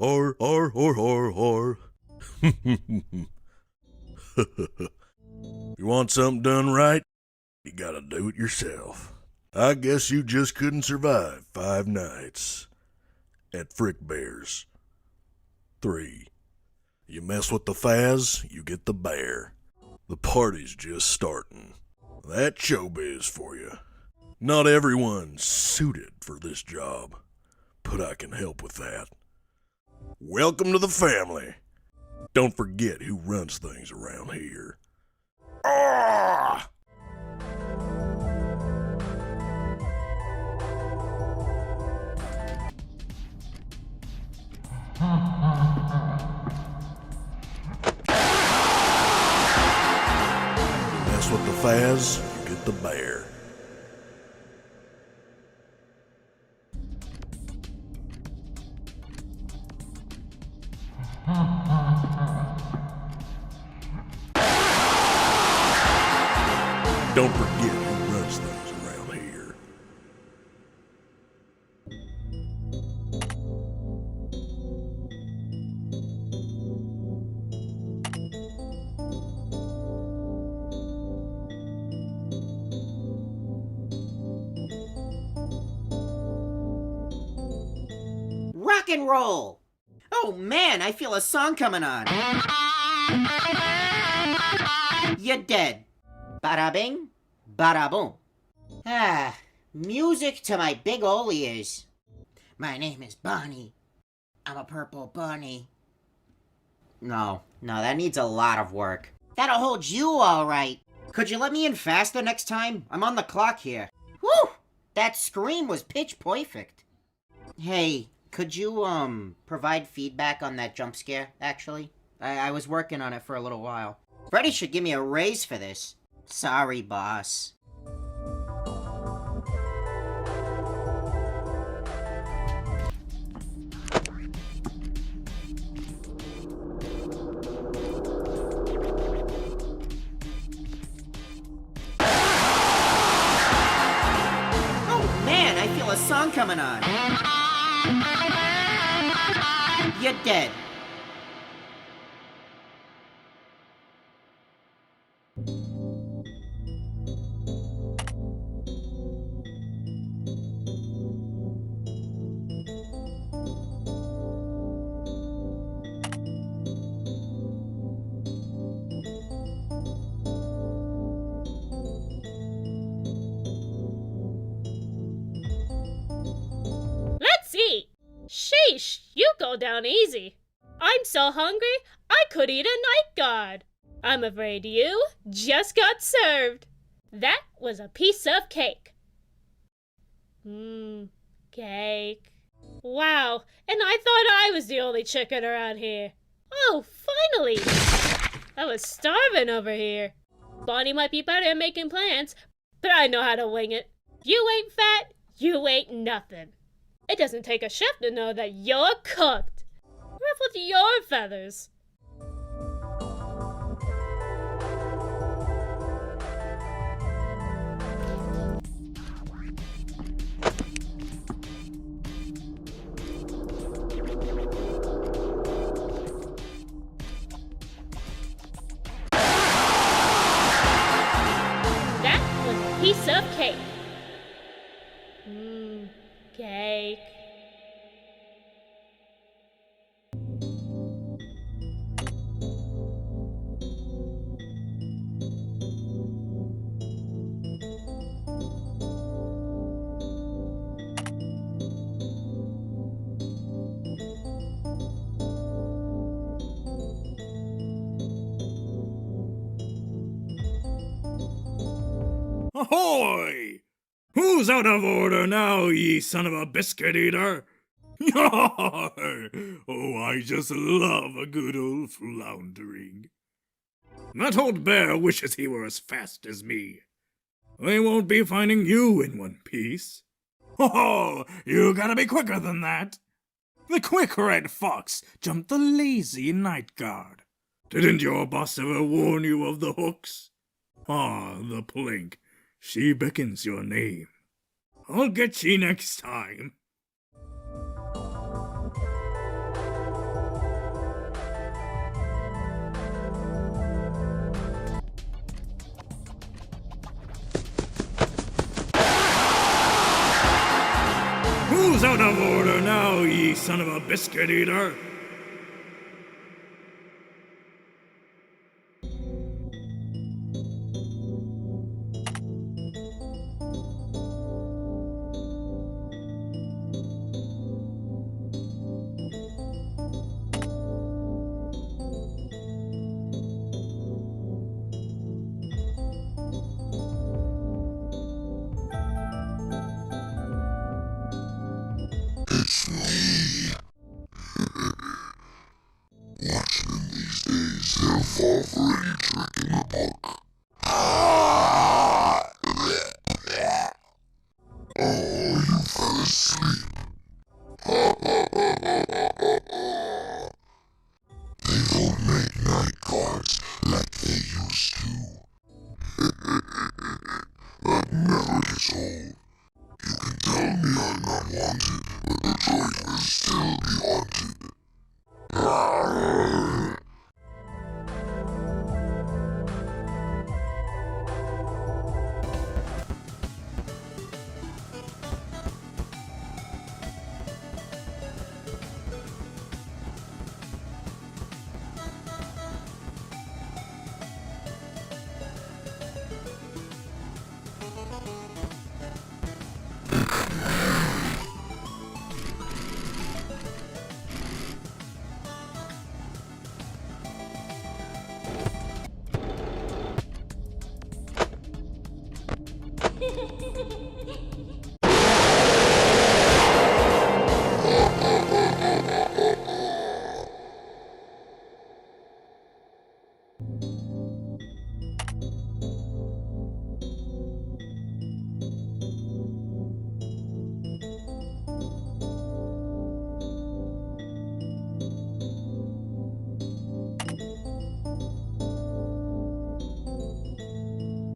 Or. You want something done right? You gotta do it yourself. I guess you just couldn't survive 5 nights at Frickbears. 3. You mess with the Faz, you get the bear. The party's just starting. That's showbiz for you. Not everyone's suited for this job, but I can help with that. Welcome to the family. Don't forget who runs things around here. Ah! Mess with the Faz, you get the bear. Don't forget who runs things around here. Rock and roll! Oh man, I feel a song coming on. You're dead. Bada bing, bada boom. Ah, music to my big ol' ears. My name is Bonnie. I'm a purple bunny. No, that needs a lot of work. That'll hold you all right. Could you let me in faster next time? I'm on the clock here. Whew! That scream was pitch perfect. Hey, could you, provide feedback on that jump scare, actually? I was working on it for a little while. Freddy should give me a raise for this. Sorry, boss. Oh man, I feel a song coming on. You're dead. Sheesh, you go down easy. I'm so hungry, I could eat a night guard. I'm afraid you just got served. That was a piece of cake. Cake. Wow, and I thought I was the only chicken around here. Oh, finally! I was starving over here. Bonnie might be better at making plans, but I know how to wing it. You ain't fat, you ain't nothing. It doesn't take a chef to know that you're cooked. Ruffled your feathers. That was a piece of cake. Cake. Ahoy! Who's out of order now, ye son of a biscuit eater? Oh, I just love a good old floundering. That old bear wishes he were as fast as me. They won't be finding you in one piece. Oh, you gotta be quicker than that. The quick red fox jumped the lazy night guard. Didn't your boss ever warn you of the hooks? Ah, the plink. She beckons your name. I'll get ye next time. Who's out of order now, ye son of a biscuit eater? It's me. Watching these days, they'll fall for any trick in the book. Oh, you fell asleep. They don't make night guards like they used to. That never gets old. You can tell me I'm not wanted, but the joint will still be haunted.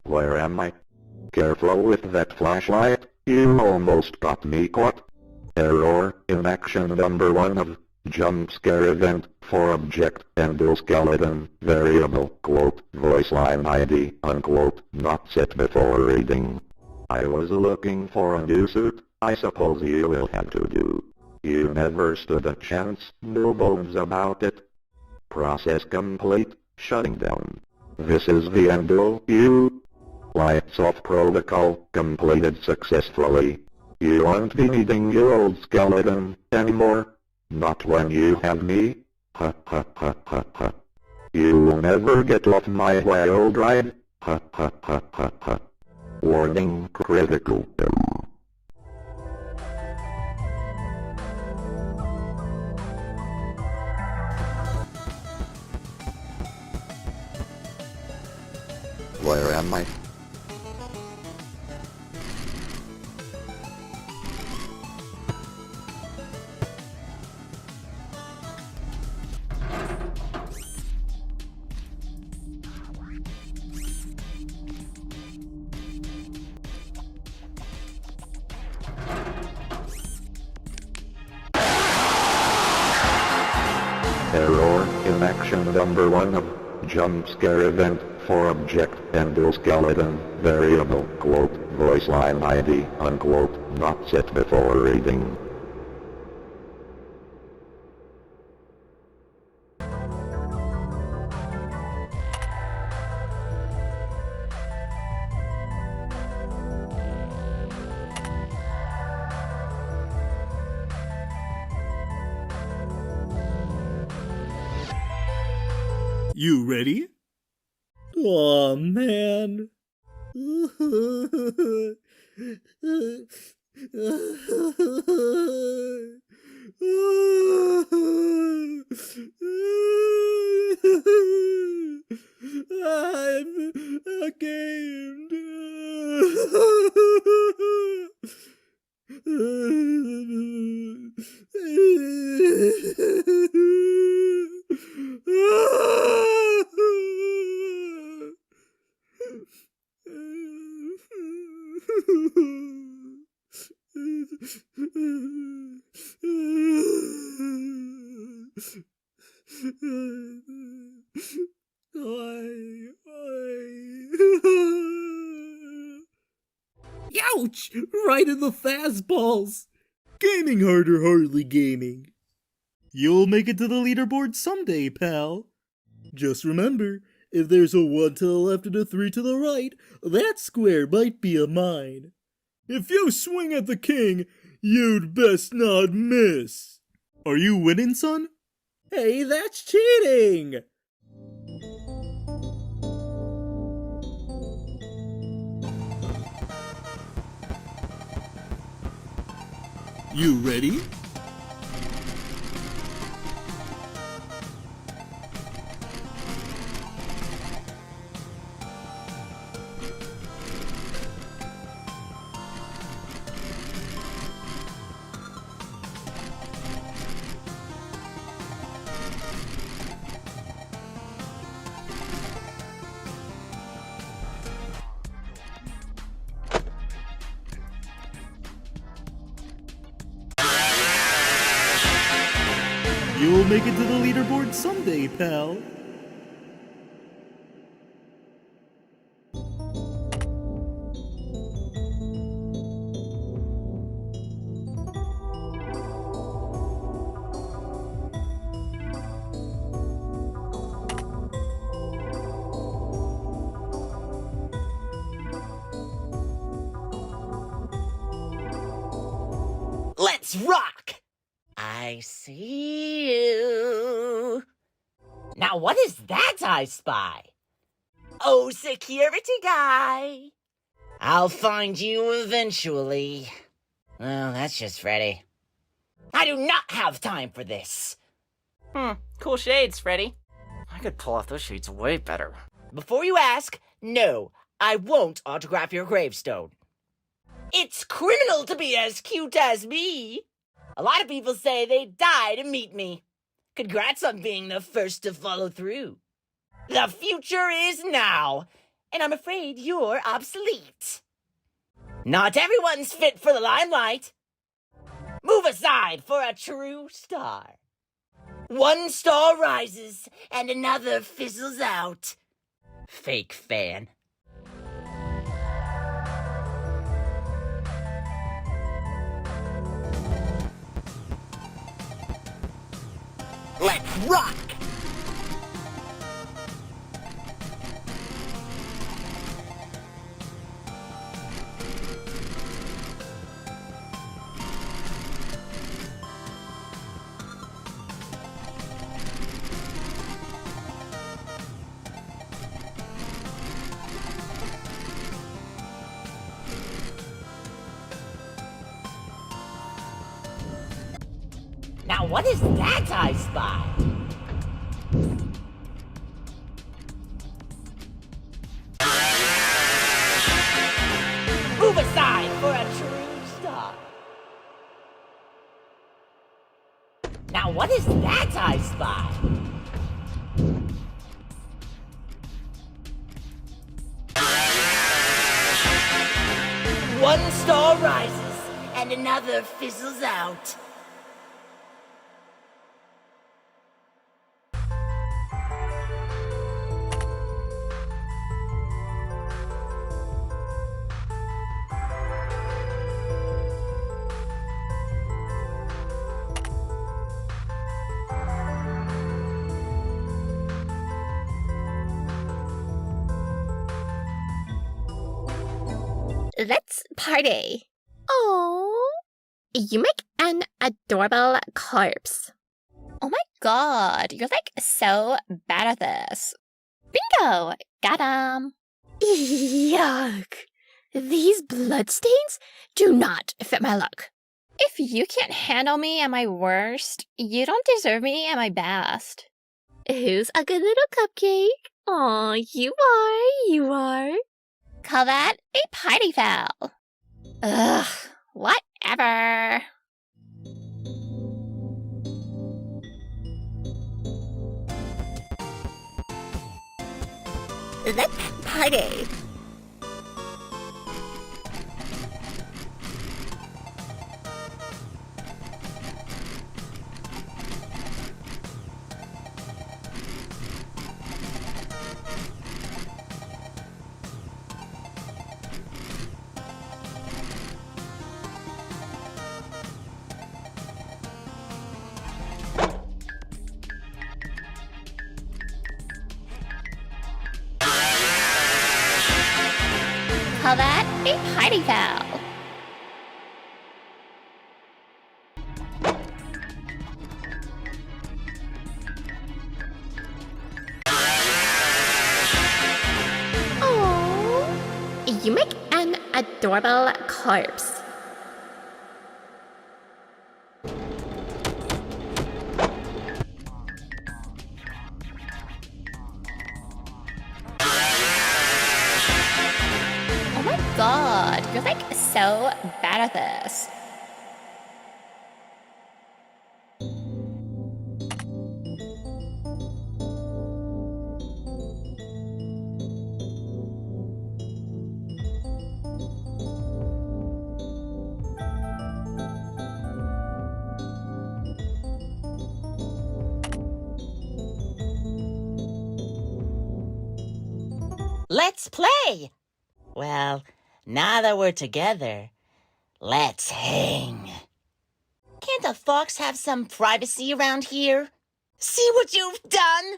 Where am I? Careful with that flashlight, you almost got me caught. Error in action number 1 of jump scare event for object endoskeleton variable quote voice line ID unquote not set before reading. I was looking for a new suit, I suppose you will have to do. You never stood a chance, no bones about it. Process complete, shutting down. This is the endo, you. Lights off protocol completed successfully. You won't be needing your old skeleton anymore. Not when you have me. Ha ha ha ha ha. You'll never get off my wild ride. Ha ha ha ha ha. Warning critical. Where am I? Error in action number 1 of jump scare event for object endoskeleton variable quote voice line ID unquote not set before reading. You ready? Aw, man. I'm ashamed. Ouch! Right in the fastballs! Gaming hard or hardly gaming? You'll make it to the leaderboard someday, pal. Just remember, if there's a 1 to the left and a 3 to the right, that square might be a mine. If you swing at the king, you'd best not miss. Are you winning, son? Hey, that's cheating! You ready? You'll make it to the leaderboard someday, pal. Let's rock! I see you. Now what is that I spy? Oh, security guy. I'll find you eventually. Well, that's just Freddy. I do not have time for this. Cool shades, Freddy. I could pull off those shades way better. Before you ask, no, I won't autograph your gravestone. It's criminal to be as cute as me. A lot of people say they'd die to meet me. Congrats on being the first to follow through. The future is now, and I'm afraid you're obsolete. Not everyone's fit for the limelight. Move aside for a true star. One star rises, and another fizzles out. Fake fan. Let's rock! Now what is that I spy? Move aside for a true star. Now what is that I spy? One star rises and another fizzles out. Let's party. Oh, you make an adorable corpse. Oh my god, you're like so bad at this. Bingo! Got 'em. Yuck. These bloodstains do not fit my look. If you can't handle me at my worst, you don't deserve me at my best. Who's a good little cupcake? Aw, you are. Call that a party foul. Ugh, whatever. Let's party. call that a party foul. Oh, you make an adorable corpse. Oh my god, you're like so bad at this. Let's play! Well, now that we're together, let's hang. Can't a fox have some privacy around here? See what you've done?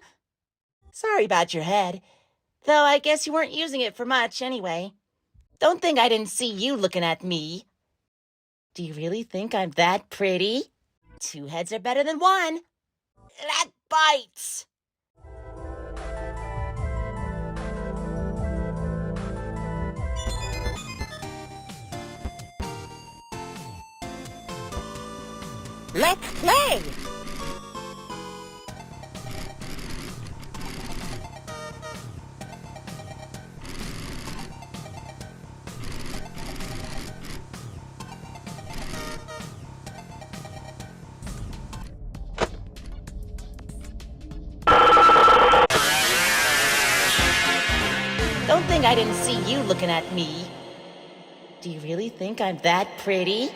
Sorry about your head, though I guess you weren't using it for much anyway. Don't think I didn't see you looking at me. Do you really think I'm that pretty? 2 heads are better than 1. That bites! Let's play! Don't think I didn't see you looking at me. Do you really think I'm that pretty?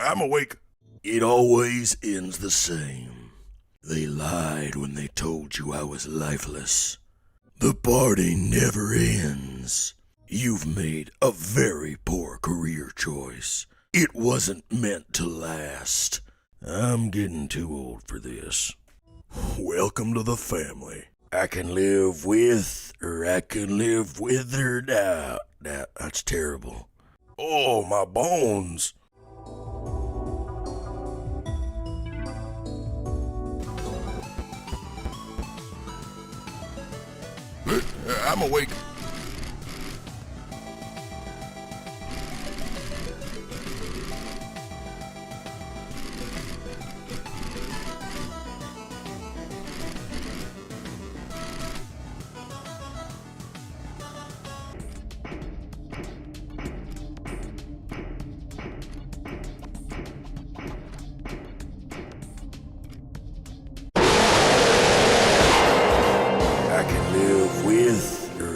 I'm awake. It always ends the same. They lied when they told you I was lifeless. The party never ends. You've made a very poor career choice. It wasn't meant to last. I'm getting too old for this. Welcome to the family. I can live with, or I can live withered out. That's terrible. Oh, my bones. I'm awake.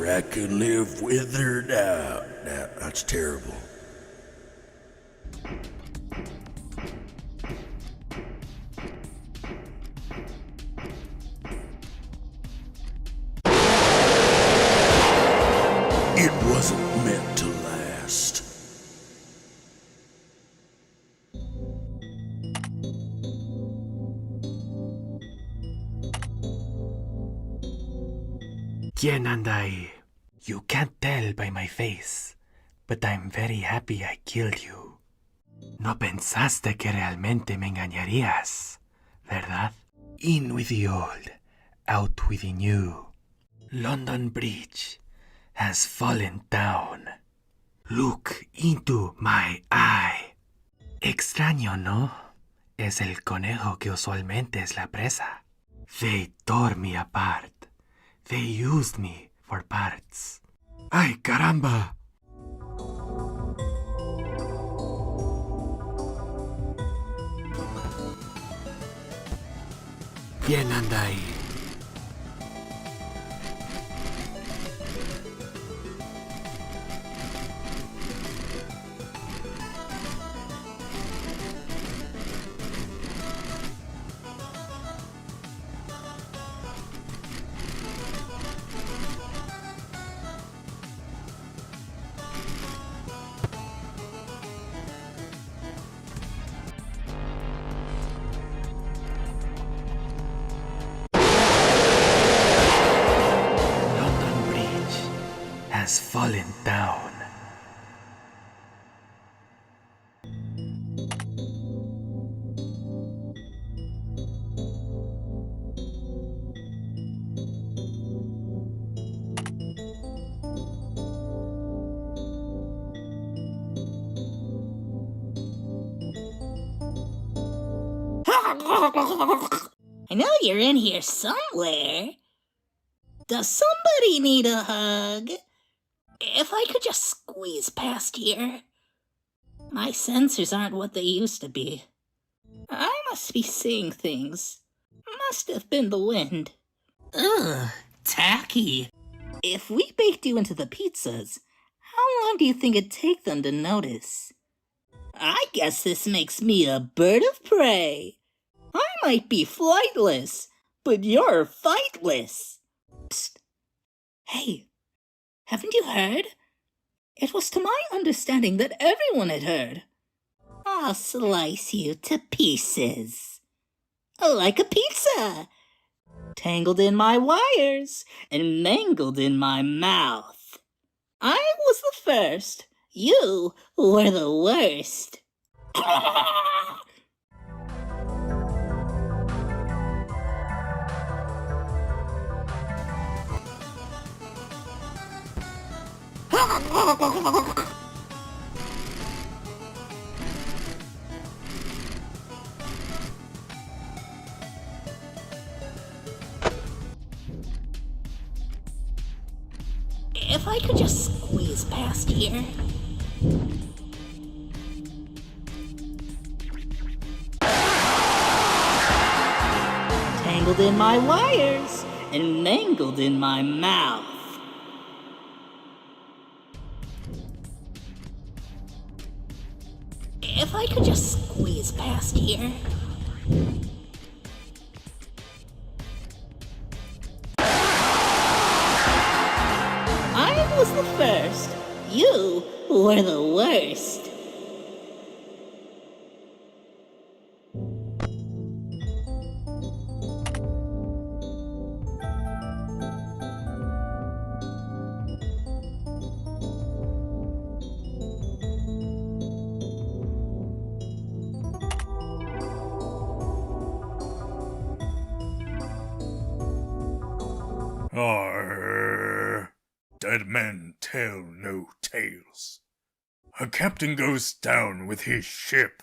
I could live withered out. That's terrible. It wasn't meant to last. ¿Quién anda ahí? You can't tell by my face, but I'm very happy I killed you. No pensaste que realmente me engañarías, ¿verdad? In with the old, out with the new. London Bridge has fallen down. Look into my eye. Extraño, ¿no? Es el conejo que usualmente es la presa. They tore me apart. They used me for parts. ¡Ay, caramba! ¿Quién anda ahí? has fallen down. I know you're in here somewhere. Does somebody need a hug? If I could just squeeze past here. My sensors aren't what they used to be. I must be seeing things. Must have been the wind. Ugh, tacky. If we baked you into the pizzas, how long do you think it'd take them to notice? I guess this makes me a bird of prey. I might be flightless, but you're fightless. Psst. Hey, haven't you heard? It was to my understanding that everyone had heard. I'll slice you to pieces. Like a pizza. Tangled in my wires and mangled in my mouth. I was the first. You were the worst. If I could just squeeze past here. Tangled in my wires and mangled in my mouth. If I could just squeeze past here. I was the first. You were the worst. Arr, dead men tell no tales. A captain goes down with his ship.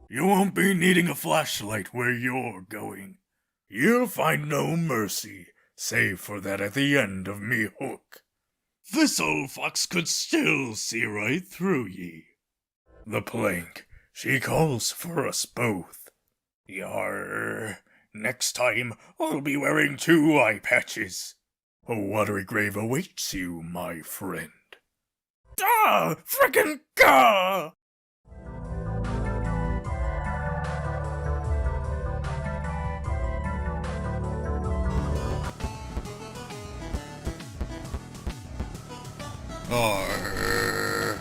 You won't be needing a flashlight where you're going. You'll find no mercy, save for that at the end of me hook. This old fox could still see right through ye. The plank, she calls for us both. Yarr. Next time, I'll be wearing 2 eye patches. A watery grave awaits you, my friend. Ah! Frickin' gah! Arr.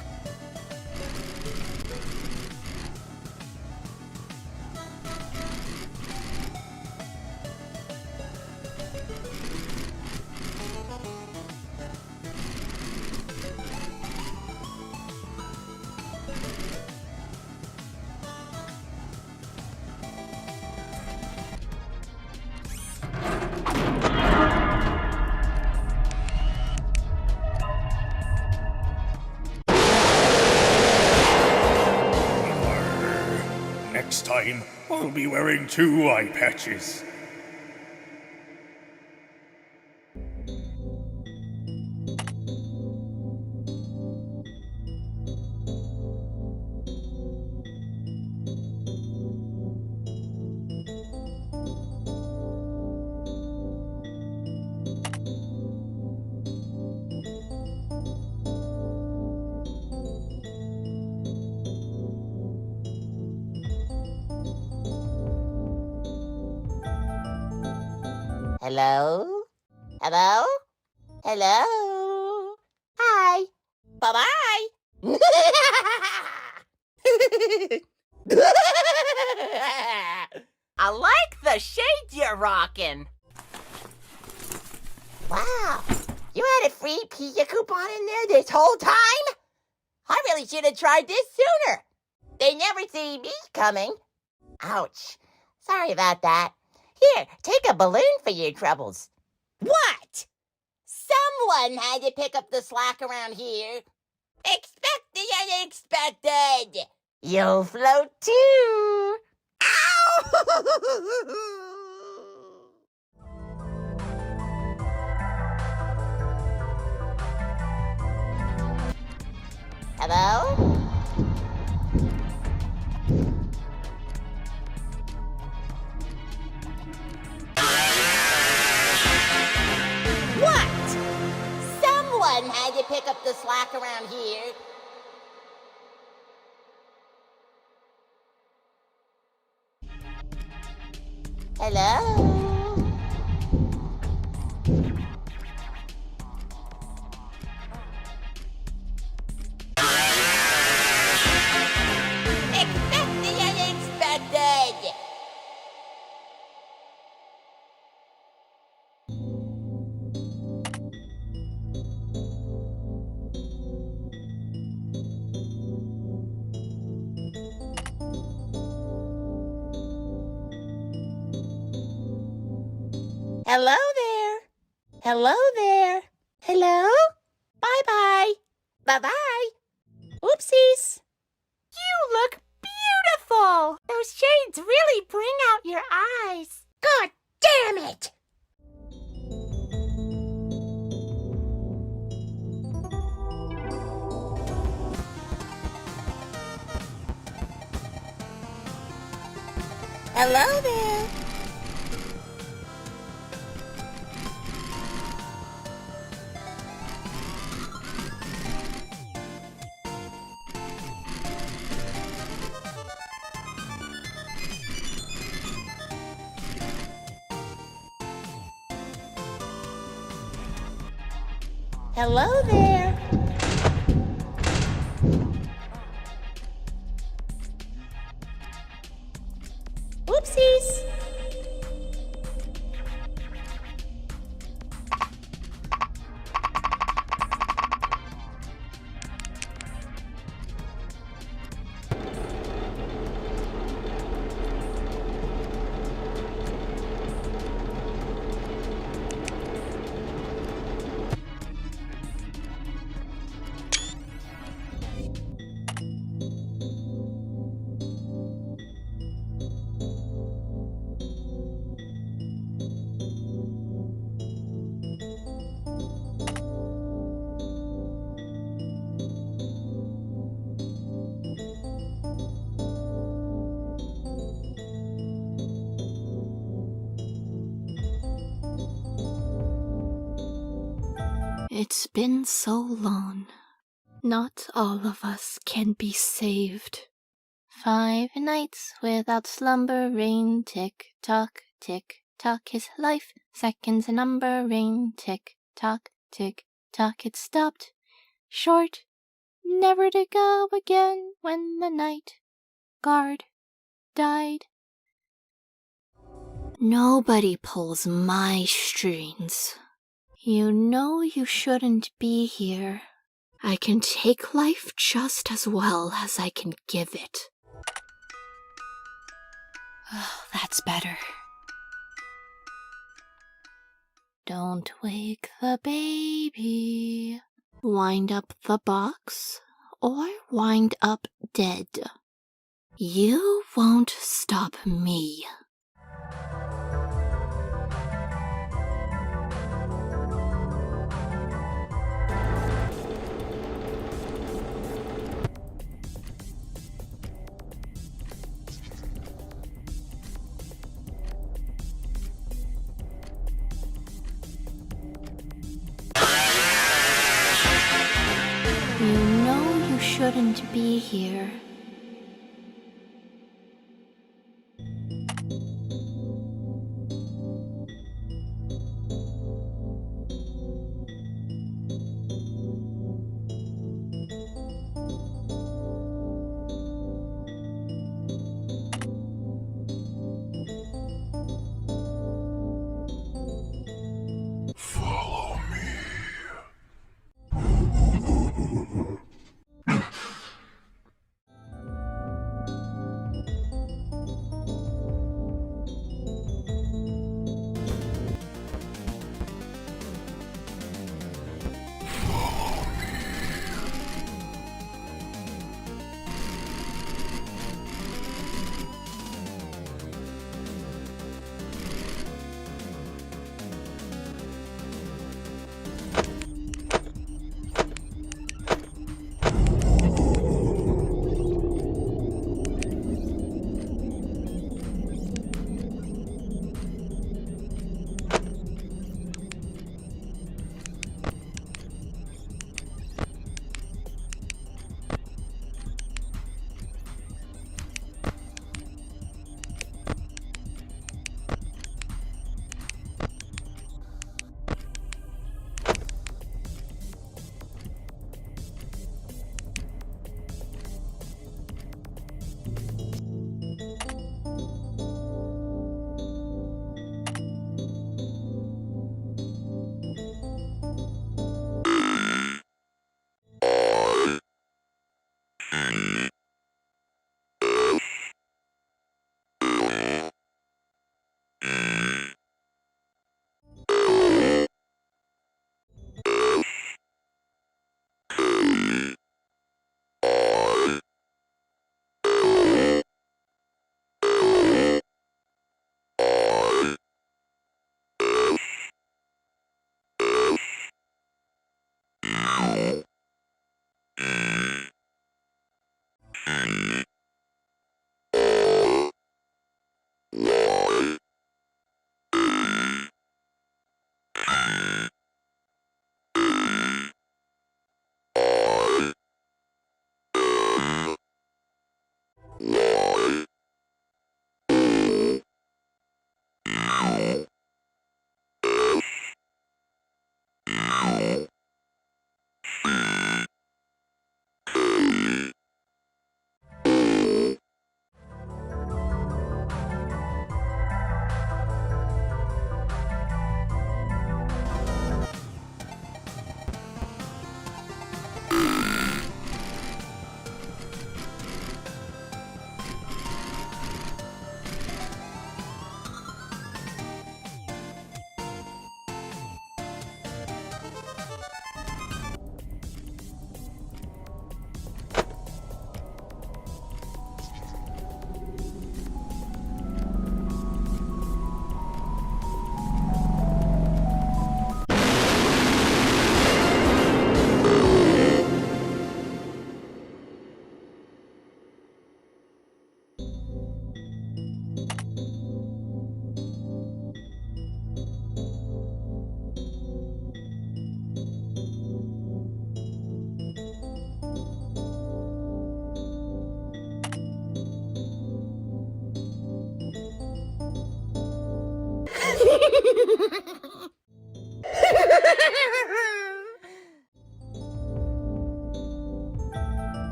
Next time, I'll be wearing 2 eye patches. Hello? Hello? Hello? Hi. Bye-bye. I like the shade you're rocking. Wow, you had a free pizza coupon in there this whole time? I really should have tried this sooner. They never see me coming. Ouch. Sorry about that. Here, take a balloon for your troubles. What? Someone had to pick up the slack around here. Expect the unexpected. You'll float too. Ow! Hello? What? Someone had to pick up the slack around here. Hello? Hello there. Hello there. Hello? Bye-bye. Bye-bye. Oopsies. You look beautiful. Those shades really bring out your eyes. God damn it. Hello there. Hello there. Oopsies. It's been so long. Not all of us can be saved. 5 nights without slumbering, tick-tock, his life, seconds numbering, tick-tock, it stopped, short, never to go again when the night guard died. Nobody pulls my strings. You know you shouldn't be here. I can take life just as well as I can give it. Oh, that's better. Don't wake the baby. Wind up the box or wind up dead. You won't stop me. Shouldn't be here. Follow me.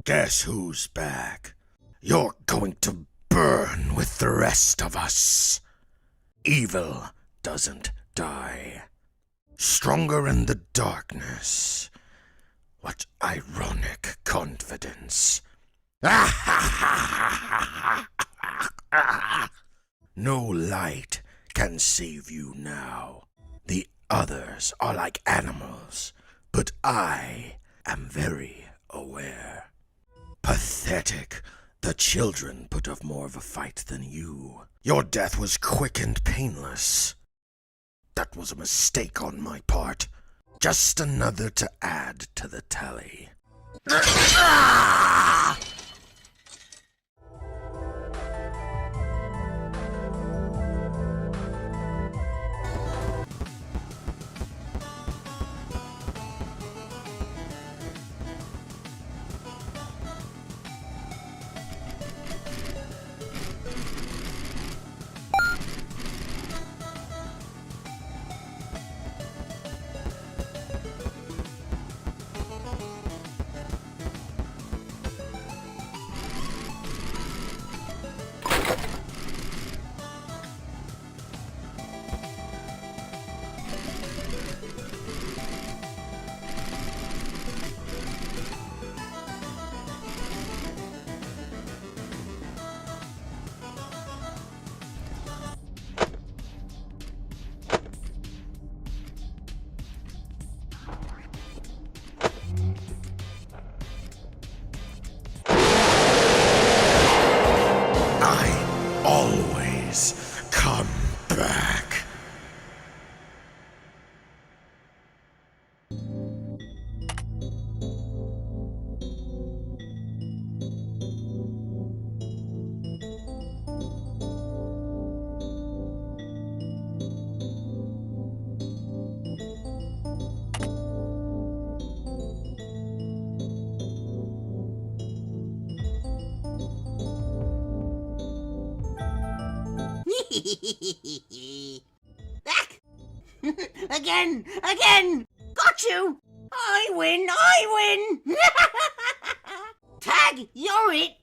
Guess who's back? You're going to burn with the rest of us. Evil doesn't die. Stronger in the darkness. What ironic confidence. No light can save you now. The others are like animals, but I am very aware. Pathetic. The children put up more of a fight than you. Your death was quick and painless. That was a mistake on my part. Just another to add to the tally. Always come back. Again! Got you! I win! Tag, you're it!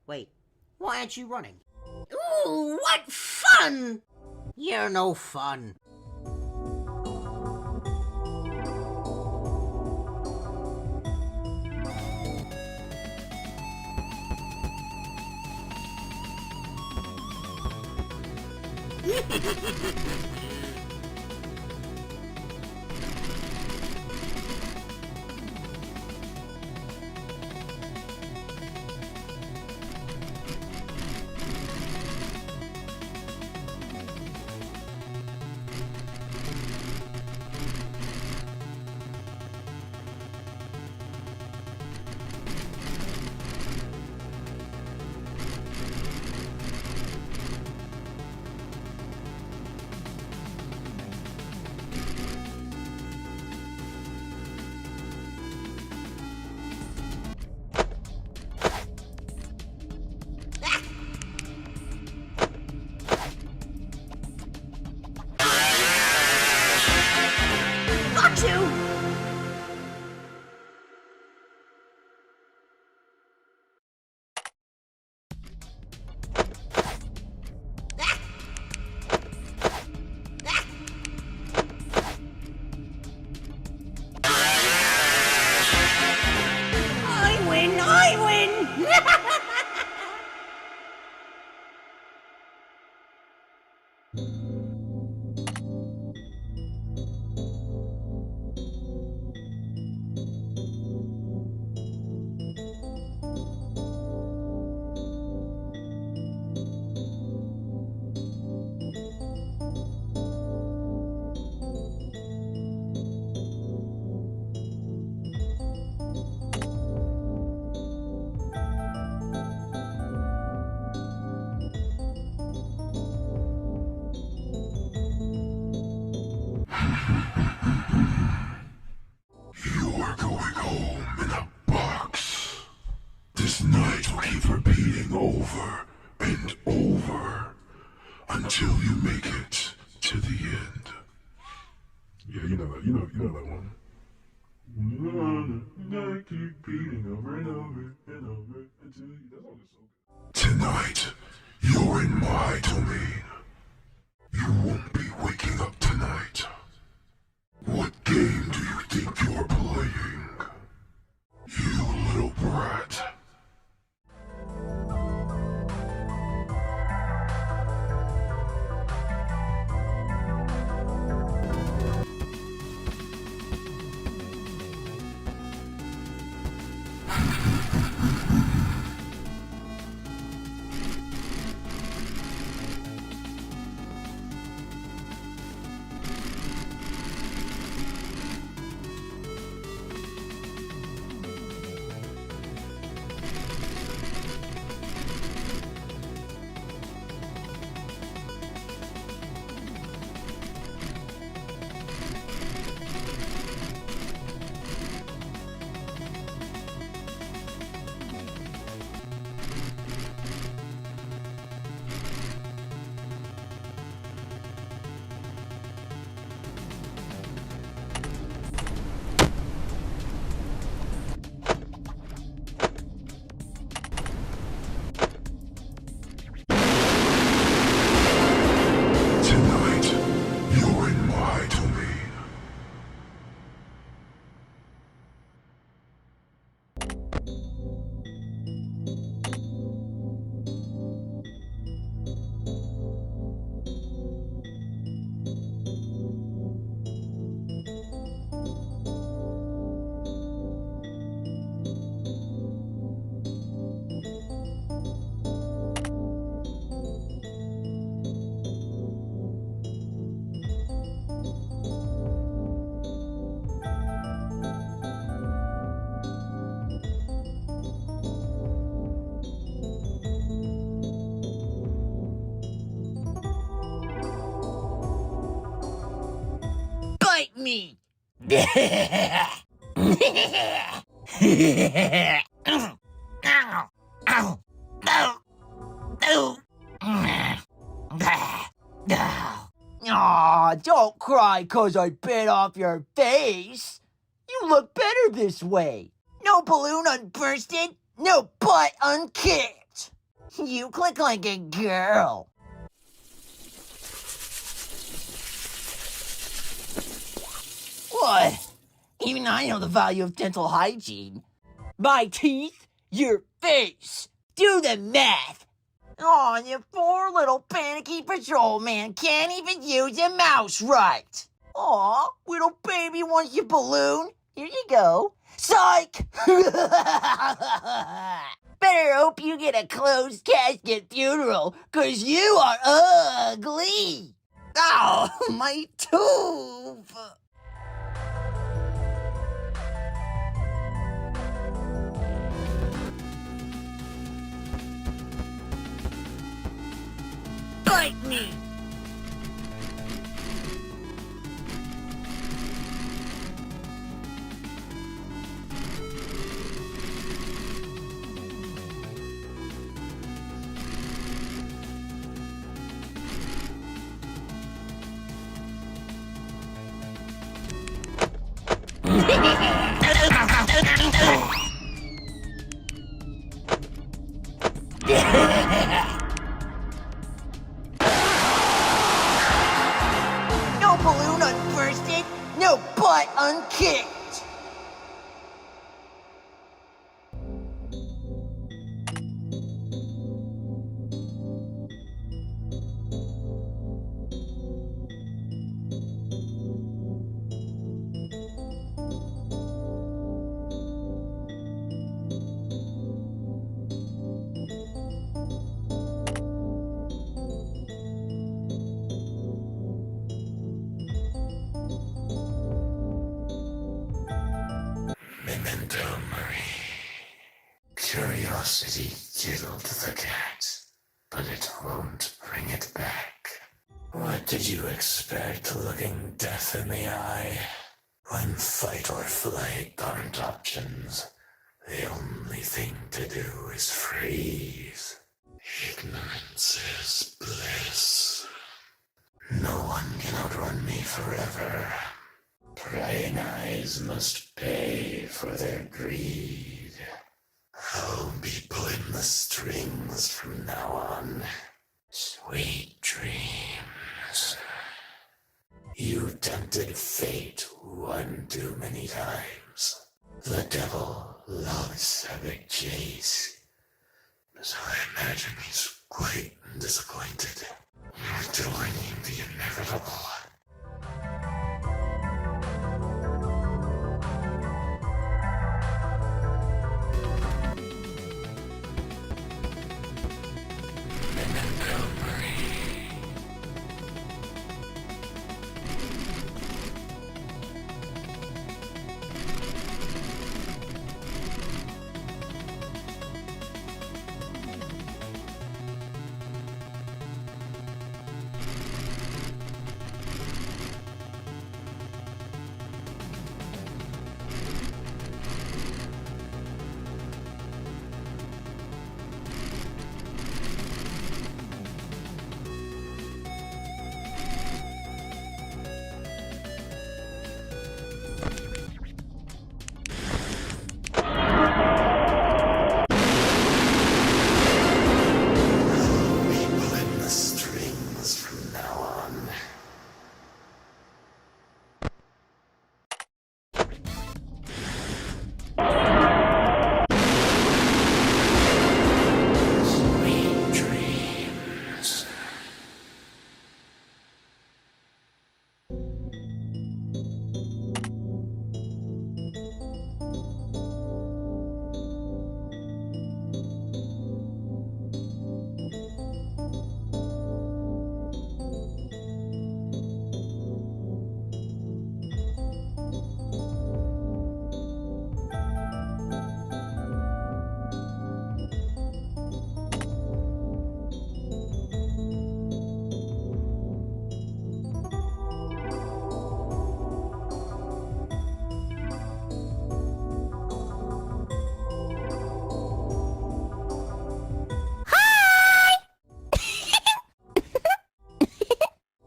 Wait, why aren't you running? Ooh, what fun! You're no fun. You're going home in a box. This night will keep repeating over and over until you make it to the end. Yeah, you know that one. Night keep beating over and over and over until you. That song is so good. Tonight, you're in my domain. You won't be waking up tonight. What game do you think you're playing? You little brat. Bite me! Aw, don't cry 'cause I bit off your face. You look better this way. No balloon unbursted, no butt unkicked. You click like a girl. What? Even I know the value of dental hygiene. My teeth, your face. Do the math. Aw, you poor little panicky patrol man can't even use a mouse right. Aw, little baby wants your balloon. Here you go. Psych! Better hope you get a closed casket funeral, 'cause you are ugly. Ow, my tooth. Bite me! No balloon unbursted, no butt unkicked. curiosity killed the cat, but it won't bring it back. What did you expect looking death in the eye? When fight or flight aren't options, the only thing to do is freeze. Ignorance is bliss. No one can outrun me forever. Prying eyes must pay for their greed. I'll be pulling the strings from now on. Sweet dreams. You tempted fate one too many times. The devil loves a big chase. So I imagine he's quite disappointed. You're doing the inevitable.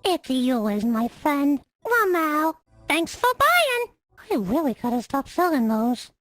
It's yours, my friend. Wow, thanks for buying. I really gotta stop selling those.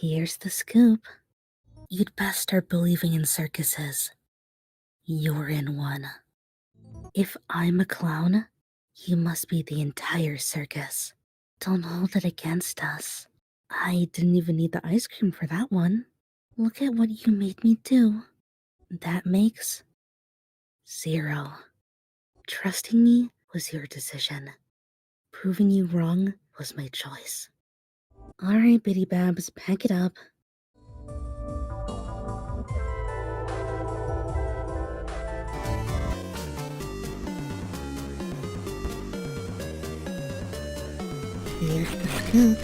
Here's the scoop. You'd best start believing in circuses. You're in one. If I'm a clown, you must be the entire circus. Don't hold it against us. I didn't even need the ice cream for that one. Look at what you made me do. That makes 0. Trusting me was your decision. Proving you wrong was my choice. Alright, Bitty Babs, pack it up. Here's the scoop.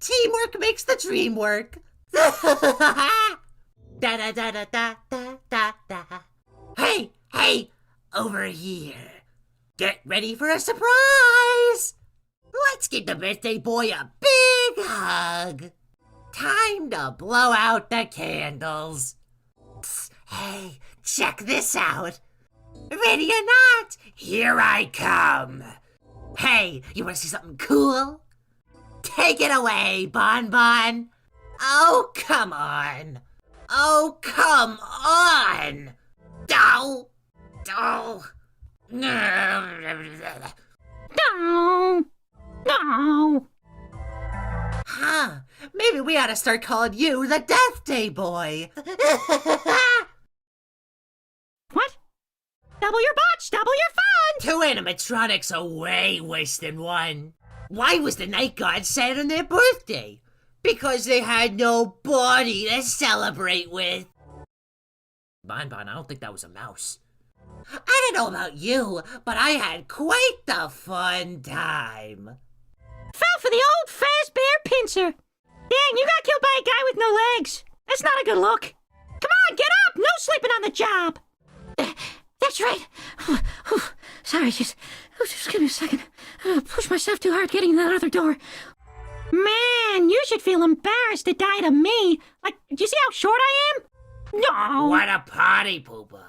Teamwork makes the dream work. Da da da da da da da da. Hey, over here. Get ready for a surprise. Let's give the birthday boy a big hug. Time to blow out the candles. Psst, hey, check this out. Ready or not, here I come. Hey, you want to see something cool? Take it away, Bon Bon. Oh, come on. Oh, come on. Oh. No. Huh. Maybe we ought to start calling you the Death Day Boy. What? Double your botch, double your fun! 2 animatronics are way worse than 1. Why was the night guard sad on their birthday? Because they had no body to celebrate with. Bon, I don't think that was a mouse. I don't know about you, but I had quite the fun time. Fell for the old Fazbear pincer. Dang, you got killed by a guy with no legs. That's not a good look. Come on, get up! No sleeping on the job. That's right. Sorry, just give me a second. Push myself too hard getting in that other door. Man, you should feel embarrassed to die to me. Like, do you see how short I am? No. What a party pooper.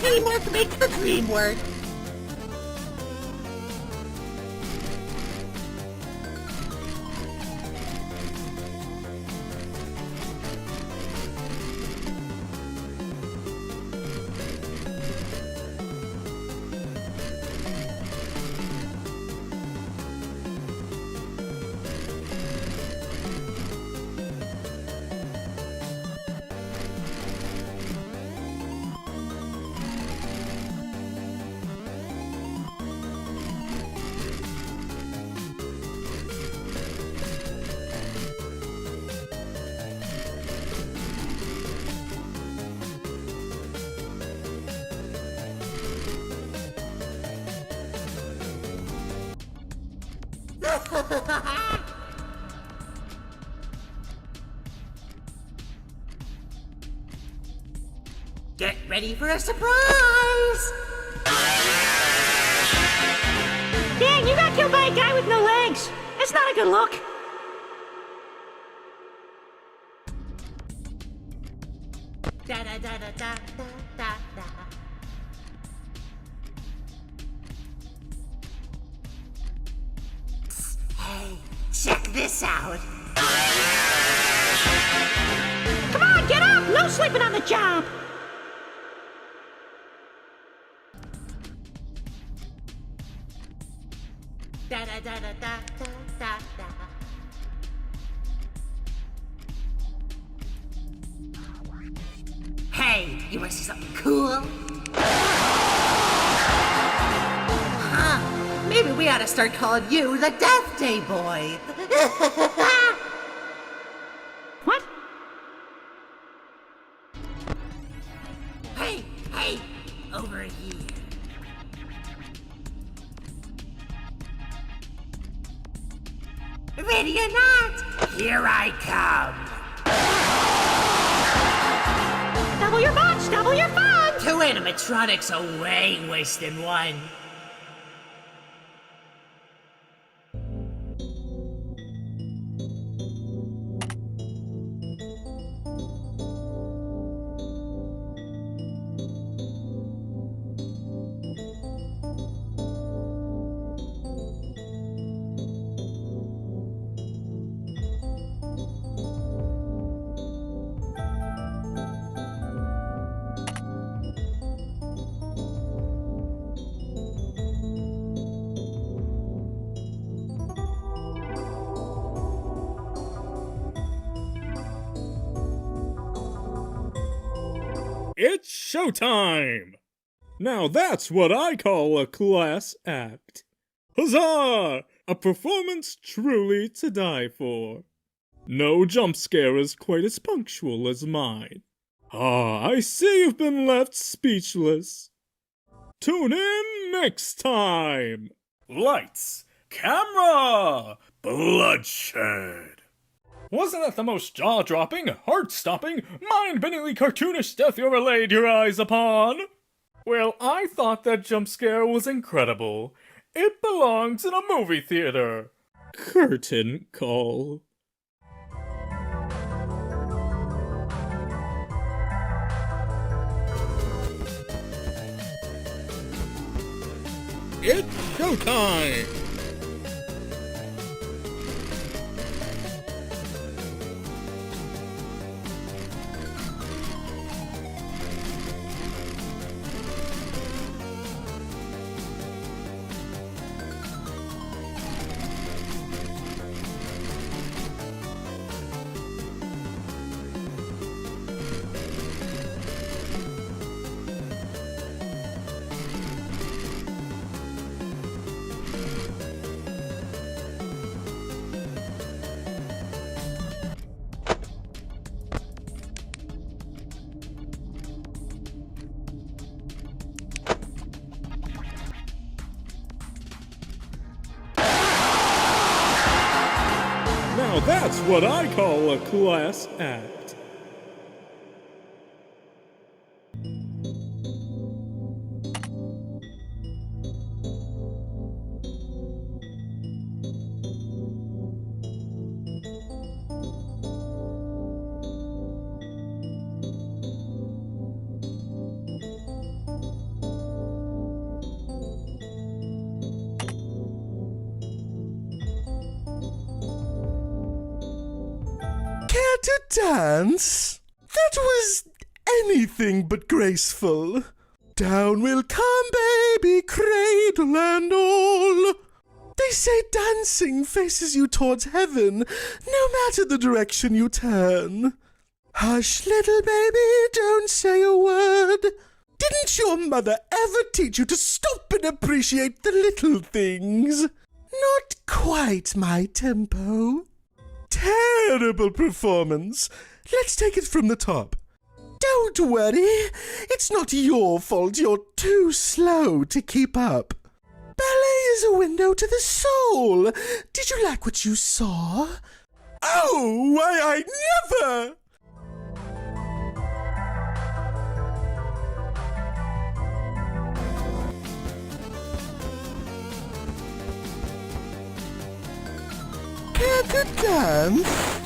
Teamwork makes the dream work. Get ready for a surprise! Dang, you got killed by a guy with no legs. That's not a good look. Da da da da da da da. Psst, hey, check this out. Come on, get up! No sleeping on the job. Da da da da da da da da. Hey, you want to see something cool? Huh? Maybe we ought to start calling you the Death Day Boy. What? Hey, over here. Ready or not, here I come. Double your botch, double your fun! 2 animatronics are way worse than 1. It's showtime! Now that's what I call a class act. Huzzah! A performance truly to die for. No jump scare is quite as punctual as mine. Ah, I see you've been left speechless. Tune in next time. Lights, camera, bloodshed. Wasn't that the most jaw-dropping, heart-stopping, mind-bendingly cartoonish death you ever laid your eyes upon? Well, I thought that jump scare was incredible. It belongs in a movie theater. Curtain call. It's showtime! Now that's what I call a class act. Care to dance? That was anything but graceful. Down will come baby, cradle and all. They say dancing faces you towards heaven, no matter the direction you turn. Hush, little baby, don't say a word. Didn't your mother ever teach you to stop and appreciate the little things? Not quite my tempo. Terrible performance. Let's take it from the top. Don't worry. It's not your fault you're too slow to keep up. Ballet is a window to the soul. Did you like what you saw? Oh, why, I never! Care to dance?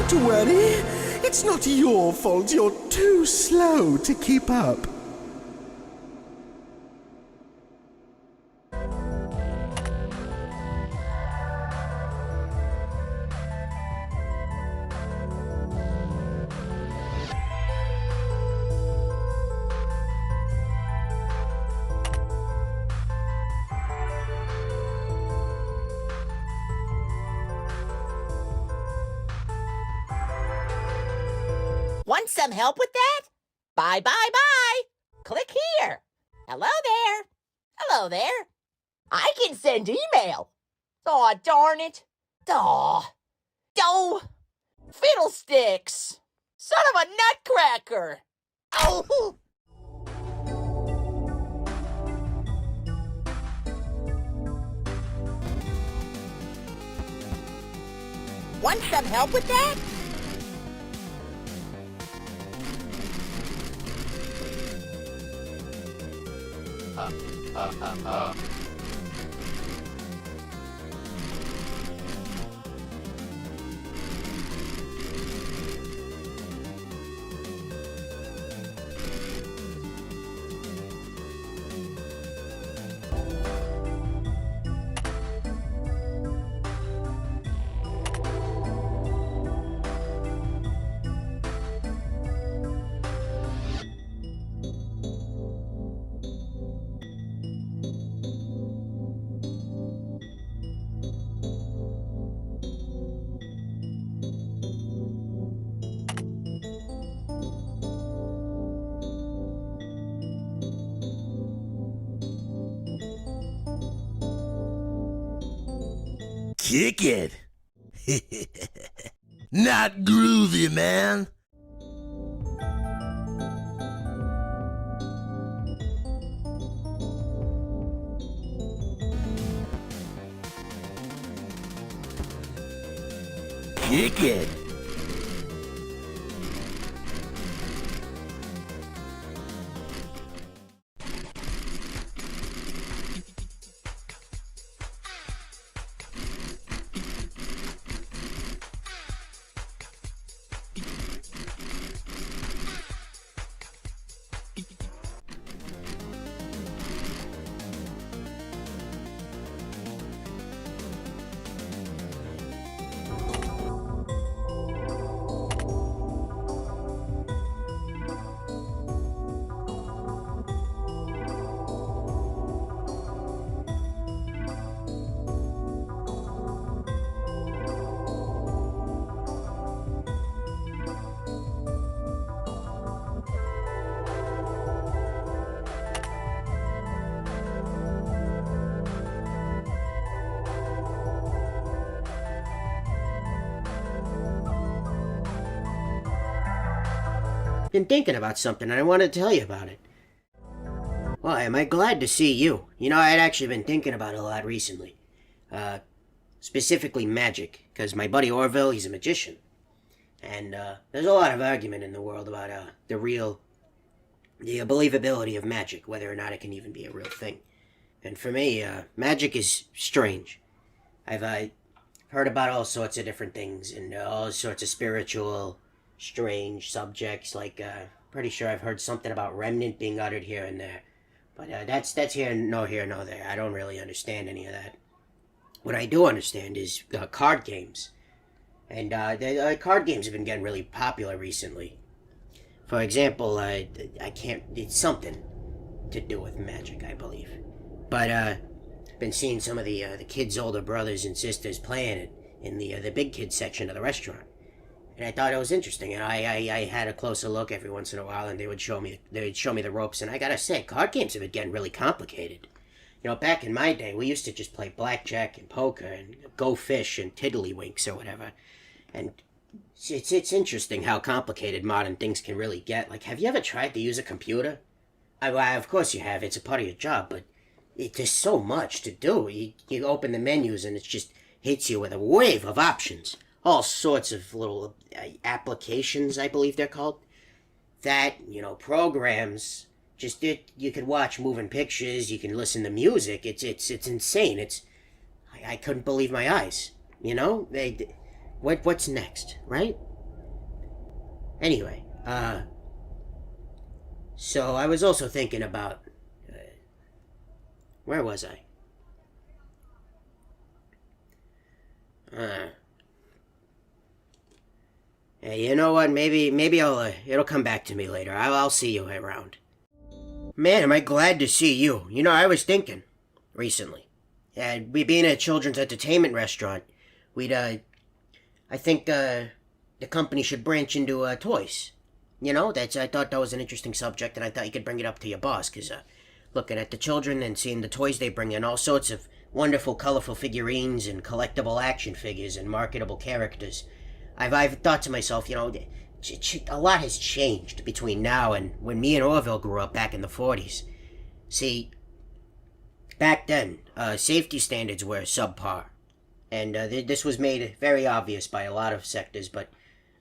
Don't worry. It's not your fault you're too slow to keep up. some help with that? Bye, bye, bye. Click here. Hello there. Hello there. I can send email. Aw, darn it. Aw. Oh. Fiddlesticks. Son of a nutcracker. Oh. Want some help with that? Kick it. Not groovy, man. Kick it. Been thinking about something and I wanted to tell you about it. Why, am I glad to see you? You know, I'd actually been thinking about it a lot recently. Specifically magic, because my buddy Orville, he's a magician. And there's a lot of argument in the world about the believability of magic, whether or not it can even be a real thing. And for me, magic is strange. I've heard about all sorts of different things and all sorts of spiritual, strange subjects. Like, pretty sure I've heard something about remnant being uttered here and there. But that's here nor there. I don't really understand any of that. What I do understand is card games. And the card games have been getting really popular recently. For example, it's something to do with magic, I believe. But I've been seeing some of the kids' older brothers and sisters playing it in the big kids section of the restaurant. And I thought it was interesting. And I had a closer look every once in a while, and they would show me the ropes. And I gotta say, card games have been getting really complicated. You know, back in my day, we used to just play blackjack and poker and go fish and tiddlywinks or whatever. And it's interesting how complicated modern things can really get. Like, have you ever tried to use a computer? Of course you have. It's a part of your job, but there's so much to do. You open the menus and it just hits you with a wave of options. All sorts of little applications, I believe they're called. That, programs. Just you can watch moving pictures. You can listen to music. It's insane. I couldn't believe my eyes. What's next, right? Anyway, so I was also thinking about where was I? Hey, you know what? Maybe it'll come back to me later. I'll see you around. Man, am I glad to see you. I was thinking recently. We being a children's entertainment restaurant, I think the company should branch into toys. I thought that was an interesting subject, and I thought you could bring it up to your boss, because looking at the children and seeing the toys they bring in, all sorts of wonderful, colorful figurines and collectible action figures and marketable characters, I've thought to myself, a lot has changed between now and when me and Orville grew up back in the 40s. See, back then, safety standards were subpar, and this was made very obvious by a lot of sectors, but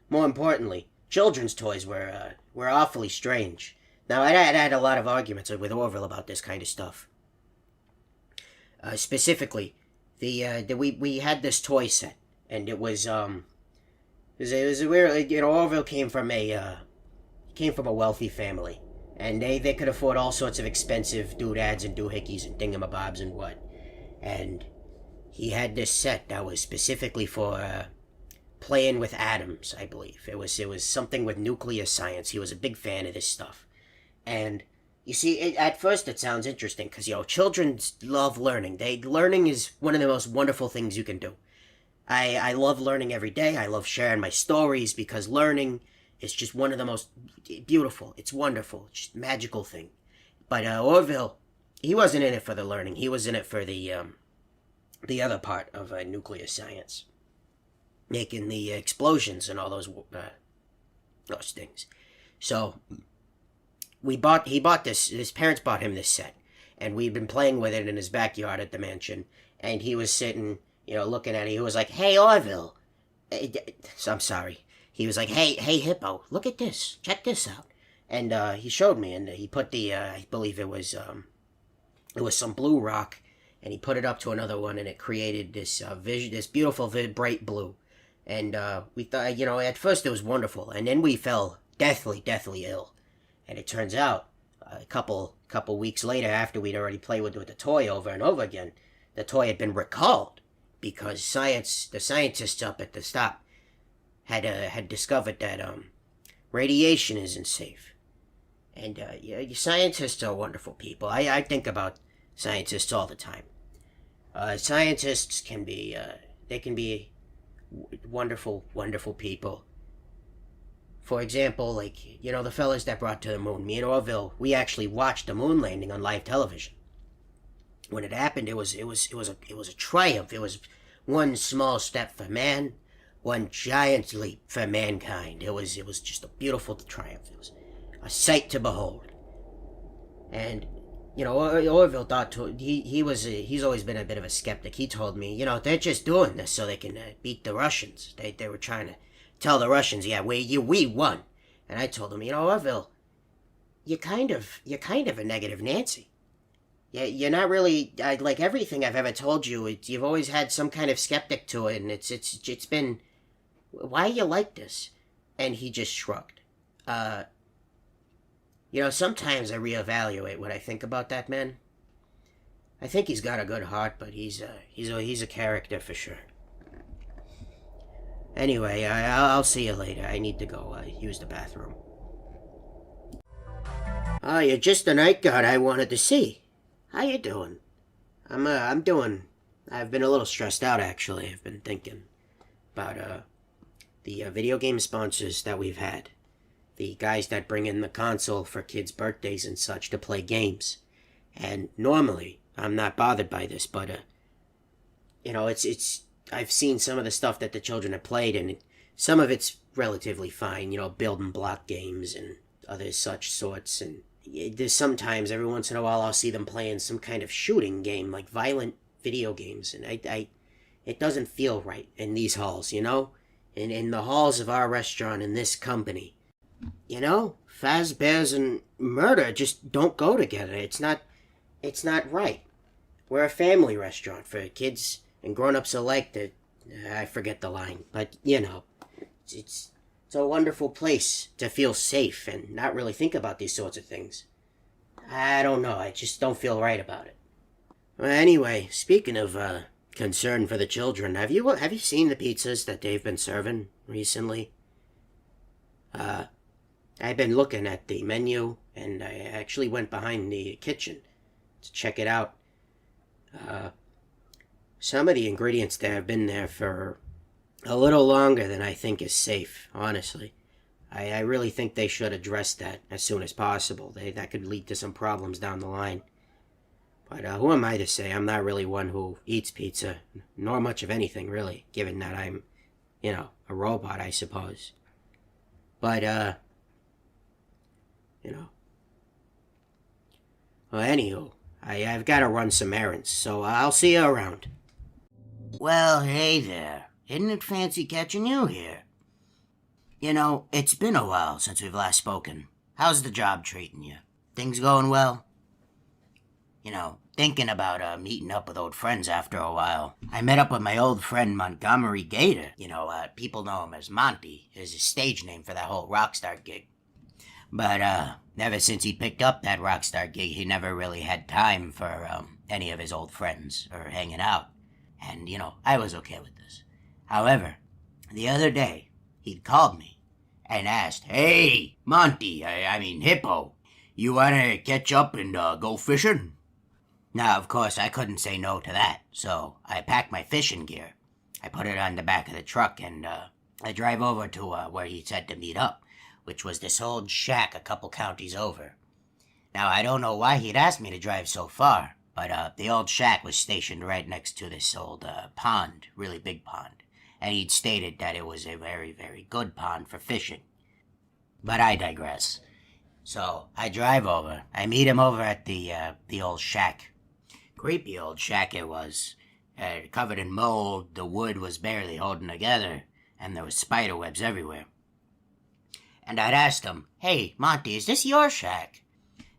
more importantly, children's toys were awfully strange. Now, I had a lot of arguments with Orville about this kind of stuff. Specifically, we had this toy set, and it was weird. Orville came from a wealthy family, and they could afford all sorts of expensive doodads and doohickeys and thingamabobs and what. And he had this set that was specifically for playing with atoms, I believe. It was something with nuclear science. He was a big fan of this stuff. And you see, at first it sounds interesting, because, children love learning. Learning is one of the most wonderful things you can do. I love learning every day. I love sharing my stories, because learning is just one of the most beautiful. It's wonderful. It's just a magical thing. But Orville, he wasn't in it for the learning. He was in it for the other part of nuclear science. Making the explosions and all those things. So he bought this. His parents bought him this set, and we'd been playing with it in his backyard at the mansion. And he was sitting, looking at it. He was like, "Hey, Orville," I'm sorry. He was like, "Hey, Hippo, look at this. Check this out." And he showed me, and he put I believe it was some blue rock, and he put it up to another one, and it created this this beautiful, bright blue. And we thought, at first it was wonderful, and then we fell deathly ill. And it turns out, a couple weeks later, after we'd already played with the toy over and over again, the toy had been recalled, because the scientists up at the stop had discovered that radiation isn't safe. And scientists are wonderful people. I think about scientists all the time. Scientists can be wonderful people. For example, the fellas that brought to the moon, me and Orville, we actually watched the moon landing on live television. When it happened, it was a triumph. It was one small step for man, one giant leap for mankind. It was just a beautiful triumph. It was a sight to behold. And Orville thought he's always been a bit of a skeptic. He told me, they're just doing this so they can beat the Russians. They were trying to tell the Russians, yeah, we won. And I told him, Orville, you're kind of a negative Nancy. Yeah, you're not really, like everything I've ever told you, you've always had some kind of skeptic to it, and it's been, why are you like this? And he just shrugged. Sometimes I reevaluate what I think about that man. I think he's got a good heart, but he's a character for sure. Anyway, I'll see you later. I need to go use the bathroom. Oh, you're just the night guard I wanted to see. How you doing? I'm doing. I've been a little stressed out, actually. I've been thinking about the video game sponsors that we've had. The guys that bring in the console for kids' birthdays and such to play games. And normally, I'm not bothered by this, but, I've seen some of the stuff that the children have played, and some of it's relatively fine, building block games and other such sorts, and there's sometimes, every once in a while, I'll see them playing some kind of shooting game, like violent video games, and it doesn't feel right in these halls, in the halls of our restaurant in this company. Fazbears and murder just don't go together. It's not right. We're a family restaurant for kids and grown-ups alike. I forget the line, but it's a wonderful place to feel safe and not really think about these sorts of things. I don't know. I just don't feel right about it. Well, anyway, speaking of concern for the children, have you seen the pizzas that they've been serving recently? I've been looking at the menu, and I actually went behind the kitchen to check it out. Some of the ingredients there have been there for a little longer than I think is safe, honestly. I really think they should address that as soon as possible. That could lead to some problems down the line. But who am I to say? I'm not really one who eats pizza, nor much of anything, really, given that I'm, a robot, I suppose. But, Well, anywho, I've got to run some errands, so I'll see you around. Well, hey there. Isn't it fancy catching you here? It's been a while since we've last spoken. How's the job treating you? Things going well? Thinking about meeting up with old friends after a while. I met up with my old friend Montgomery Gator. People know him as Monty, is his stage name for that whole Rockstar gig. But ever since he picked up that Rockstar gig, he never really had time for any of his old friends or hanging out. And, I was okay with this. However, the other day, he'd called me and asked, "Hey, Monty, I mean Hippo, you wanna catch up and go fishing?" Now, of course, I couldn't say no to that, so I packed my fishing gear. I put it on the back of the truck, and I drive over to where he said to meet up, which was this old shack a couple counties over. Now, I don't know why he'd asked me to drive so far, but the old shack was stationed right next to this old pond, really big pond, and he'd stated that it was a very, very good pond for fishing. But I digress. So, I drive over. I meet him over at the old shack. Creepy old shack it was. Covered in mold, the wood was barely holding together, and there was spider webs everywhere. And I'd asked him, "Hey, Monty, is this your shack?"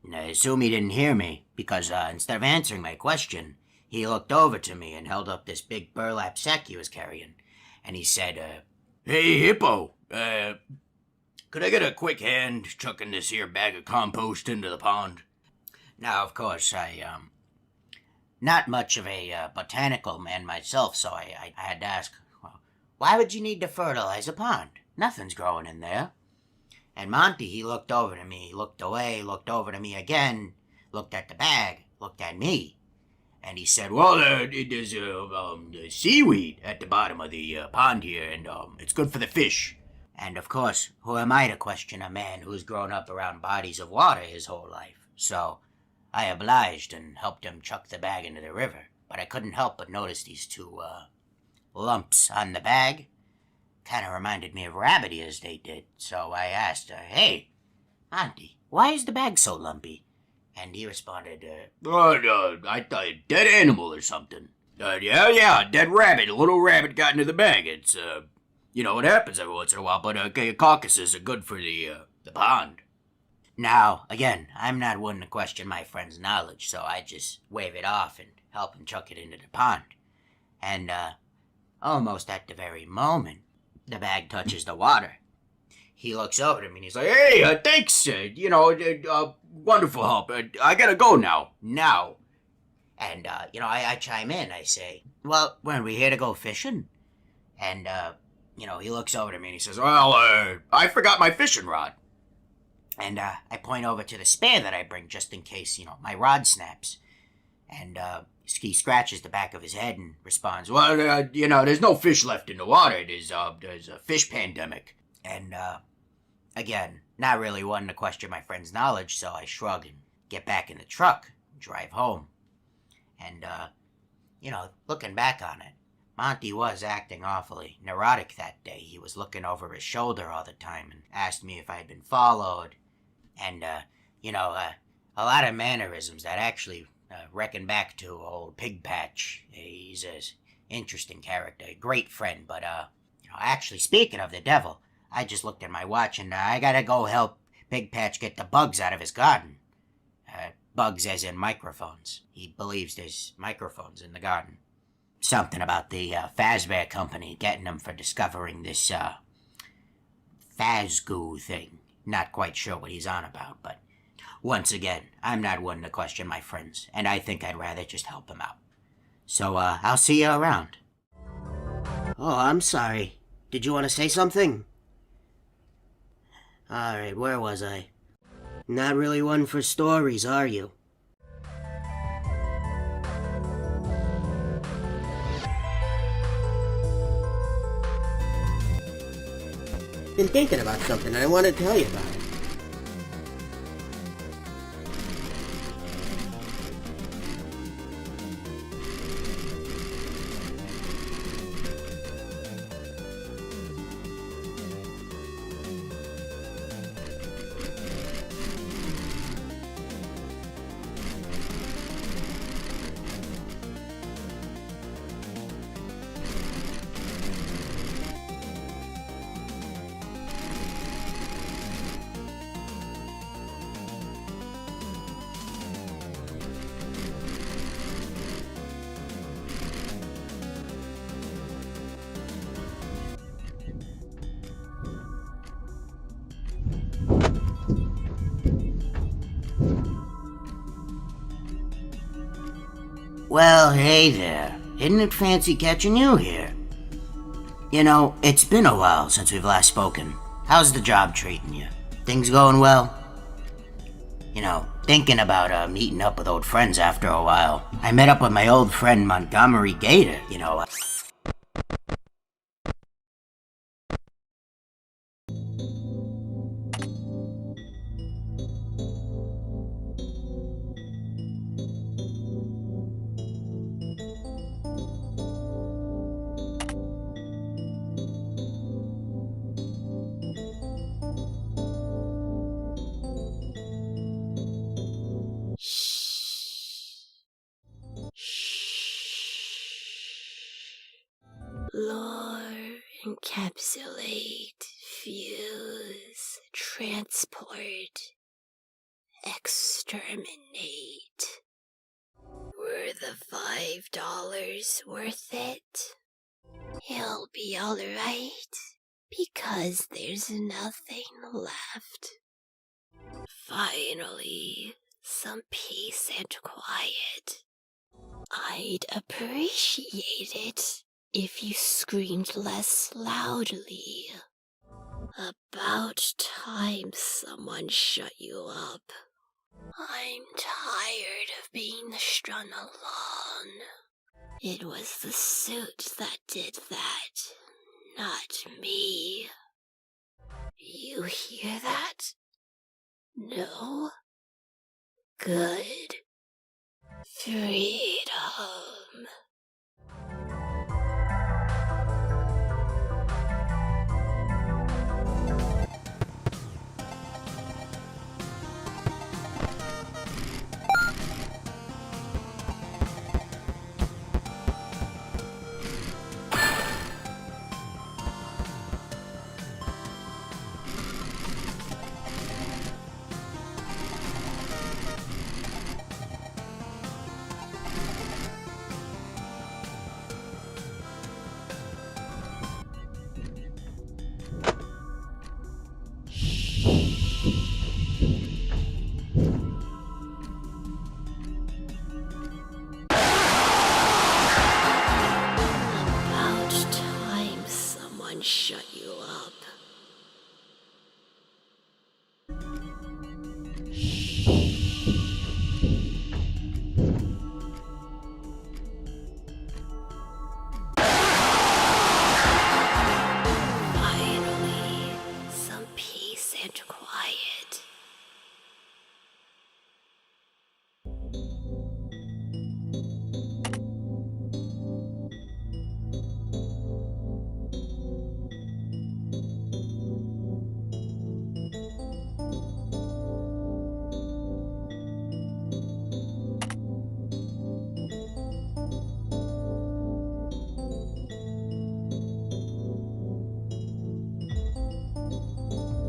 And I assume he didn't hear me, because instead of answering my question, he looked over to me and held up this big burlap sack he was carrying. And he said, "Hey, Hippo, could I get a quick hand chucking this here bag of compost into the pond?" Now, of course, not much of a botanical man myself, so I had to ask, "Well, why would you need to fertilize a pond? Nothing's growing in there." And Monty, he looked over to me, looked away, looked over to me again, looked at the bag, looked at me, and he said, "Well, there's seaweed at the bottom of the pond here, and it's good for the fish." And of course, who am I to question a man who's grown up around bodies of water his whole life? So I obliged and helped him chuck the bag into the river, but I couldn't help but notice these two lumps on the bag. Kind of reminded me of rabbit ears, they did. So I asked, "Hey, Monty, why is the bag so lumpy?" And he responded, "I thought a dead animal or something." Yeah, dead rabbit. A little rabbit got into the bag. It's, it happens every once in a while, but carcasses are good for the pond." Now, again, I'm not one to question my friend's knowledge, so I just wave it off and help him chuck it into the pond. And, almost at the very moment the bag touches the water, he looks over to me and he's like, "Hey, thanks, wonderful help. I gotta go now. And, I chime in. I say, "Well, weren't we here to go fishing?" And, he looks over to me and he says, "Well, I forgot my fishing rod." And I point over to the spare that I bring just in case, my rod snaps. And he scratches the back of his head and responds, "Well, there's no fish left in the water. There's a fish pandemic." And, again, not really one to question my friend's knowledge, so I shrug and get back in the truck and drive home. And, looking back on it, Monty was acting awfully neurotic that day. He was looking over his shoulder all the time and asked me if I had been followed. And, a lot of mannerisms that actually reckon back to old Pig Patch. He's an interesting character, a great friend, but, actually, speaking of the devil, I just looked at my watch and I gotta go help Pig Patch get the bugs out of his garden. Bugs as in microphones. He believes there's microphones in the garden. Something about the Fazbear Company getting him for discovering this Fazgoo thing. Not quite sure what he's on about, but once again, I'm not one to question my friends, and I think I'd rather just help him out. So, I'll see you around. Oh, I'm sorry. Did you want to say something? Alright, where was I? Not really one for stories, are you? been thinking about something and I wanted to tell you about it. Well, hey there. Isn't it fancy catching you here? You know, it's been a while since we've last spoken. How's the job treating you? Things going well? You know, thinking about meeting up with old friends after a while. I met up with my old friend Montgomery Gator, you know. Lure, encapsulate, fuse, transport, exterminate. Were the $5 worth it? He'll be alright, because there's nothing left. Finally, some peace and quiet. I'd appreciate it if you screamed less loudly. About time someone shut you up. I'm tired of being strung along. It was the suit that did that, not me. You hear that? No? Good. Freedom. Shut you up. Finally, some peace and quiet.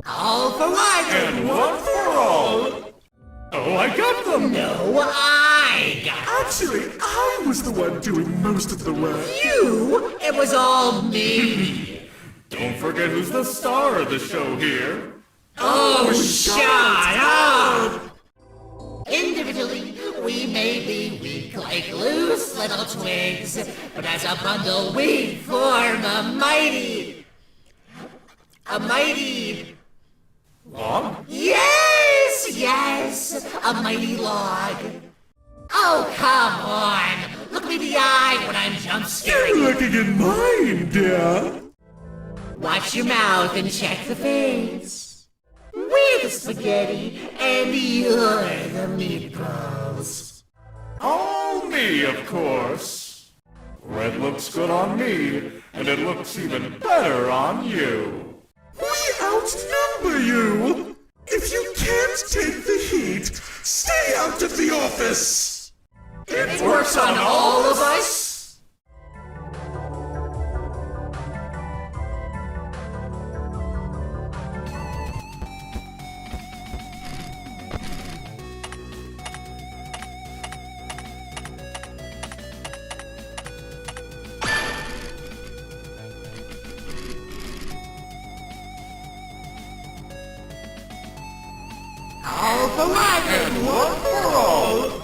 All for one! And one for all! Oh, I got them! No, I got Actually, I was the one doing most of the work. you! It was all me! Don't forget who's the star of the show here. Oh, shut up! Individually, we may be weak like loose little twigs, but as a bundle we form a mighty... Log? Yes, a mighty log. Oh, come on! Look me in the eye when I'm jump scaring You're looking in mine, dear. Watch your mouth and check the face. We're the spaghetti and you're the meatballs. Oh, me, of course. Red looks good on me, and it looks even better on you. We outnumber you! If you can't take the heat, stay out of the office! It works on all of us? All for life and one for all!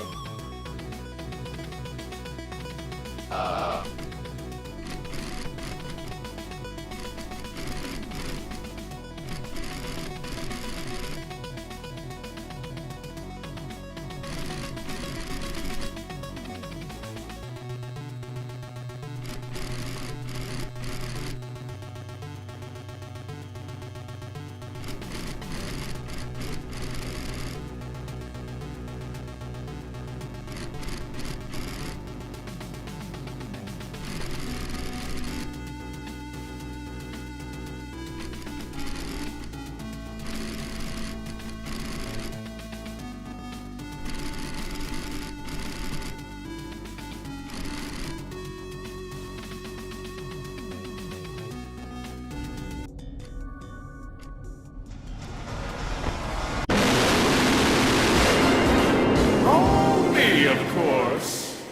Oh, me, of course.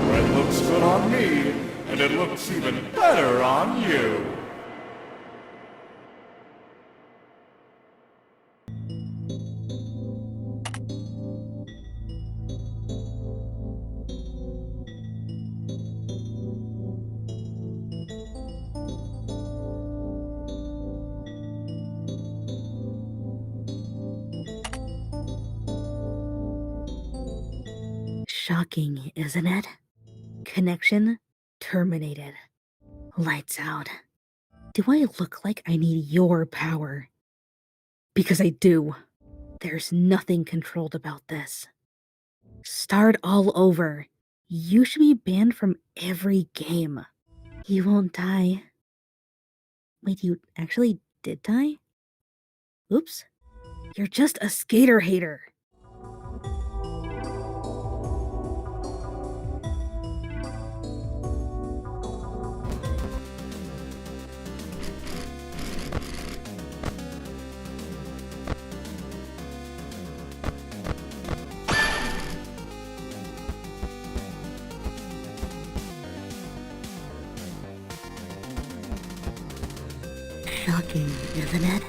Red looks good on me, and it looks even better on you. Shocking, isn't it? Connection terminated. Lights out. Do I look like I need your power? Because I do. There's nothing controlled about this. Start all over. You should be banned from every game. You won't die. Wait, you actually did die? Oops. You're just a skater hater. Shocking, isn't it?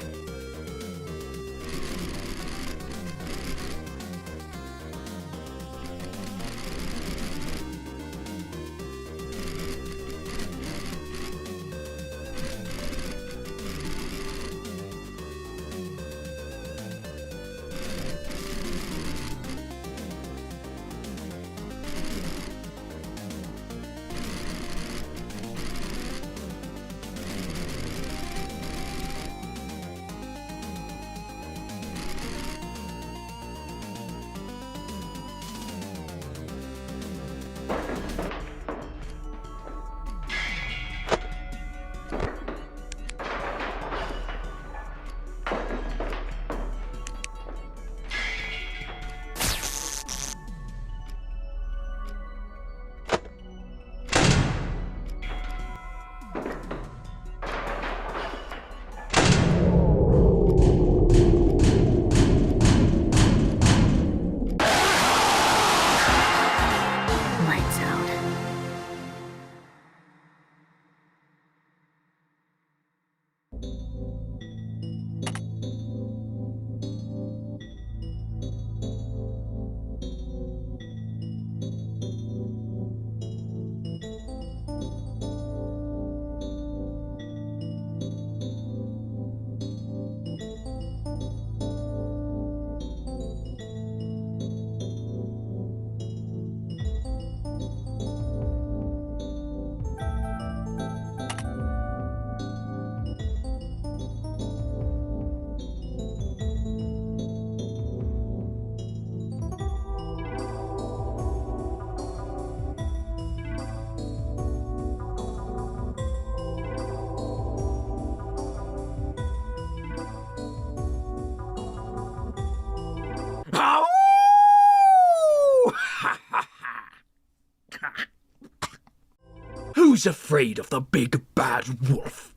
Who's afraid of the big bad wolf?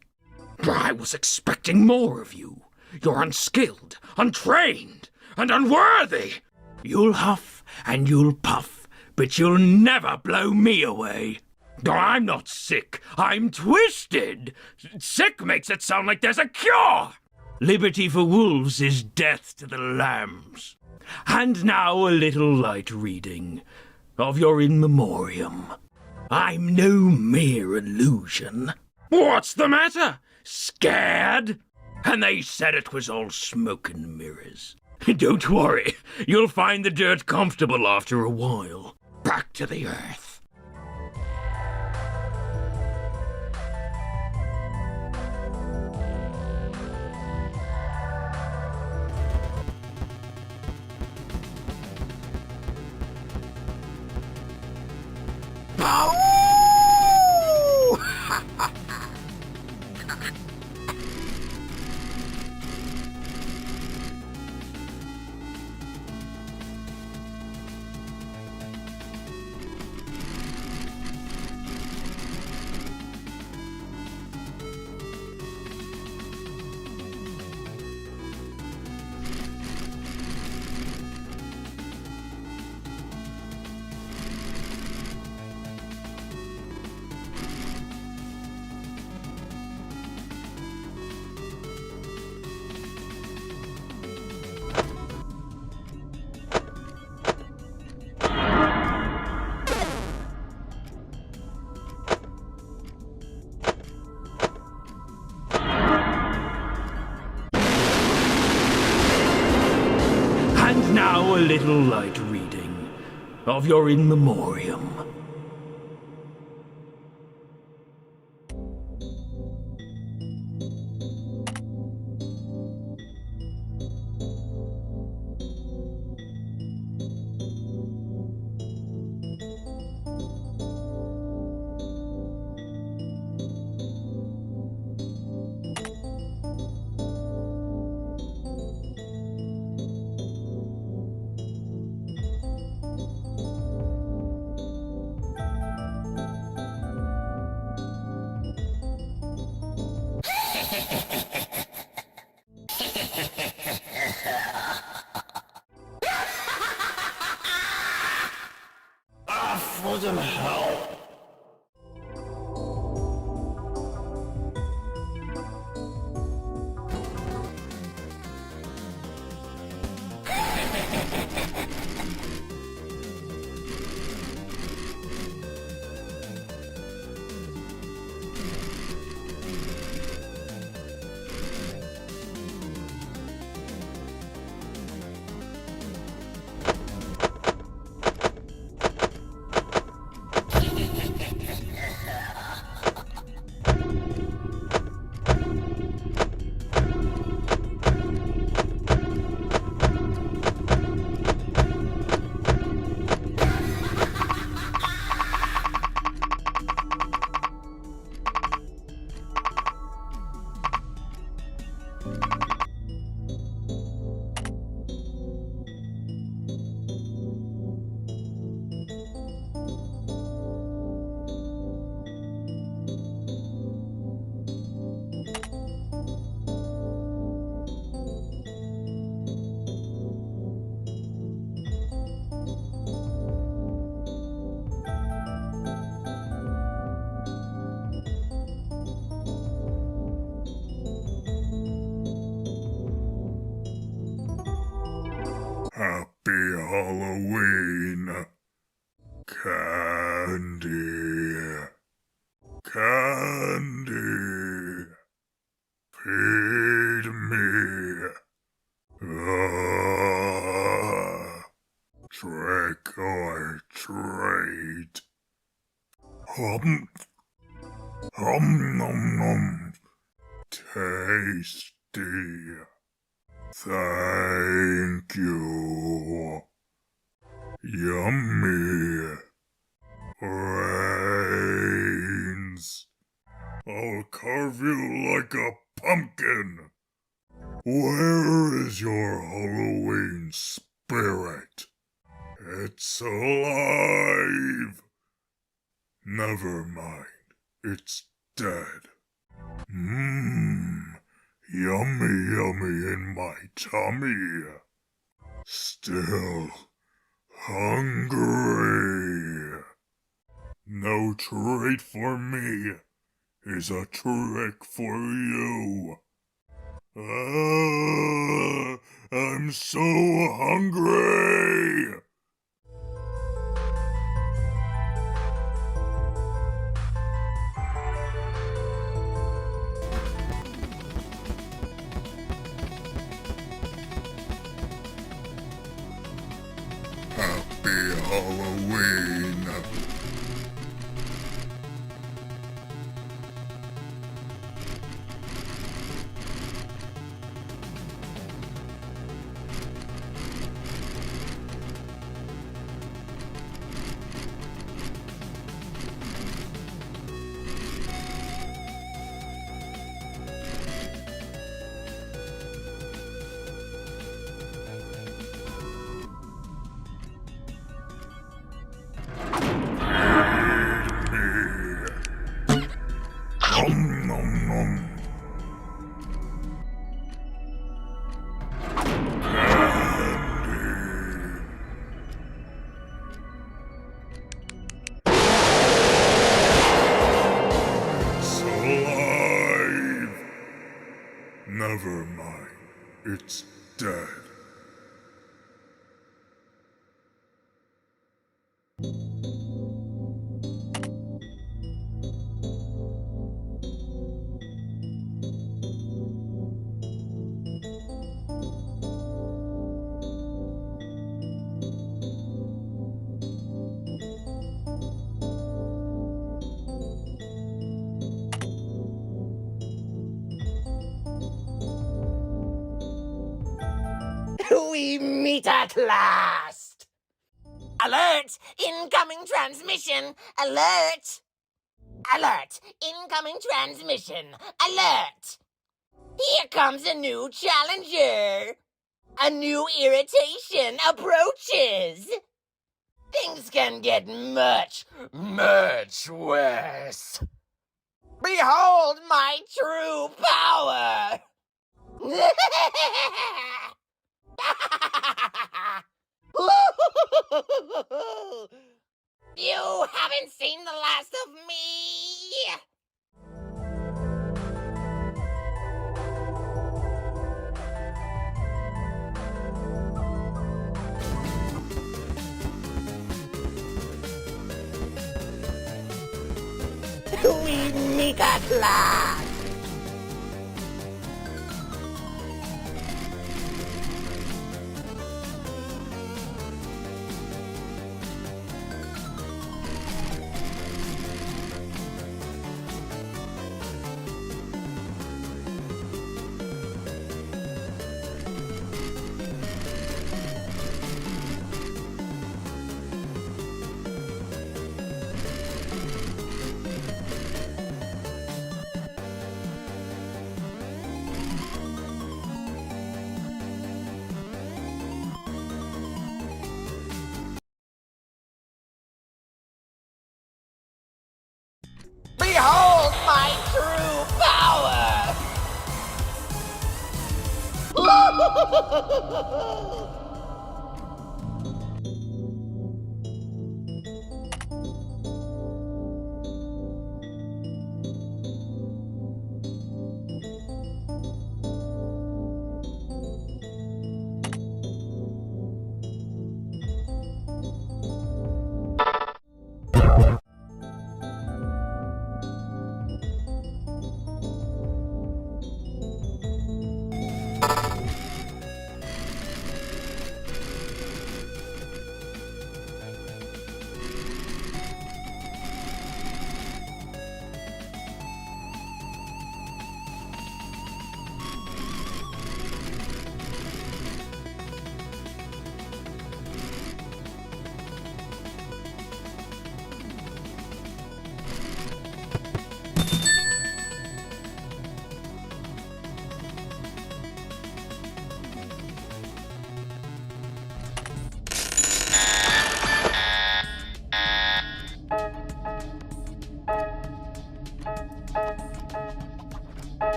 I was expecting more of you. You're unskilled, untrained, and unworthy. You'll huff and you'll puff, but you'll never blow me away. I'm not sick, I'm twisted. Sick makes it sound like there's a cure. Liberty for wolves is death to the lambs. And now a little light reading of your in memoriam. I'm no mere illusion. What's the matter? Scared? And they said it was all smoke and mirrors. Don't worry, you'll find the dirt comfortable after a while. Back to the earth. Now a little light reading of your in memoriam. Frozen hell. Happy Halloween, candy, candy, feed me, trick or treat, nom nom, tasty. Thank you. Yummy. Brains. I'll carve you like a pumpkin. Where is your Halloween spirit? It's alive. Never mind. it's dead. Mmm, yummy, yummy in my tummy. Still hungry. No treat for me is a trick for you. Ah, I'm so hungry. Happy Halloween. Nom nom nom. It's alive. Never mind. It's dead. We meet at last! Alert! Incoming transmission! Alert! Alert! Incoming transmission! Alert! Here comes a new challenger! A new irritation approaches! Things can get much, much worse! Behold my true power! You haven't seen the last of me! We meet at last! Behold my true power!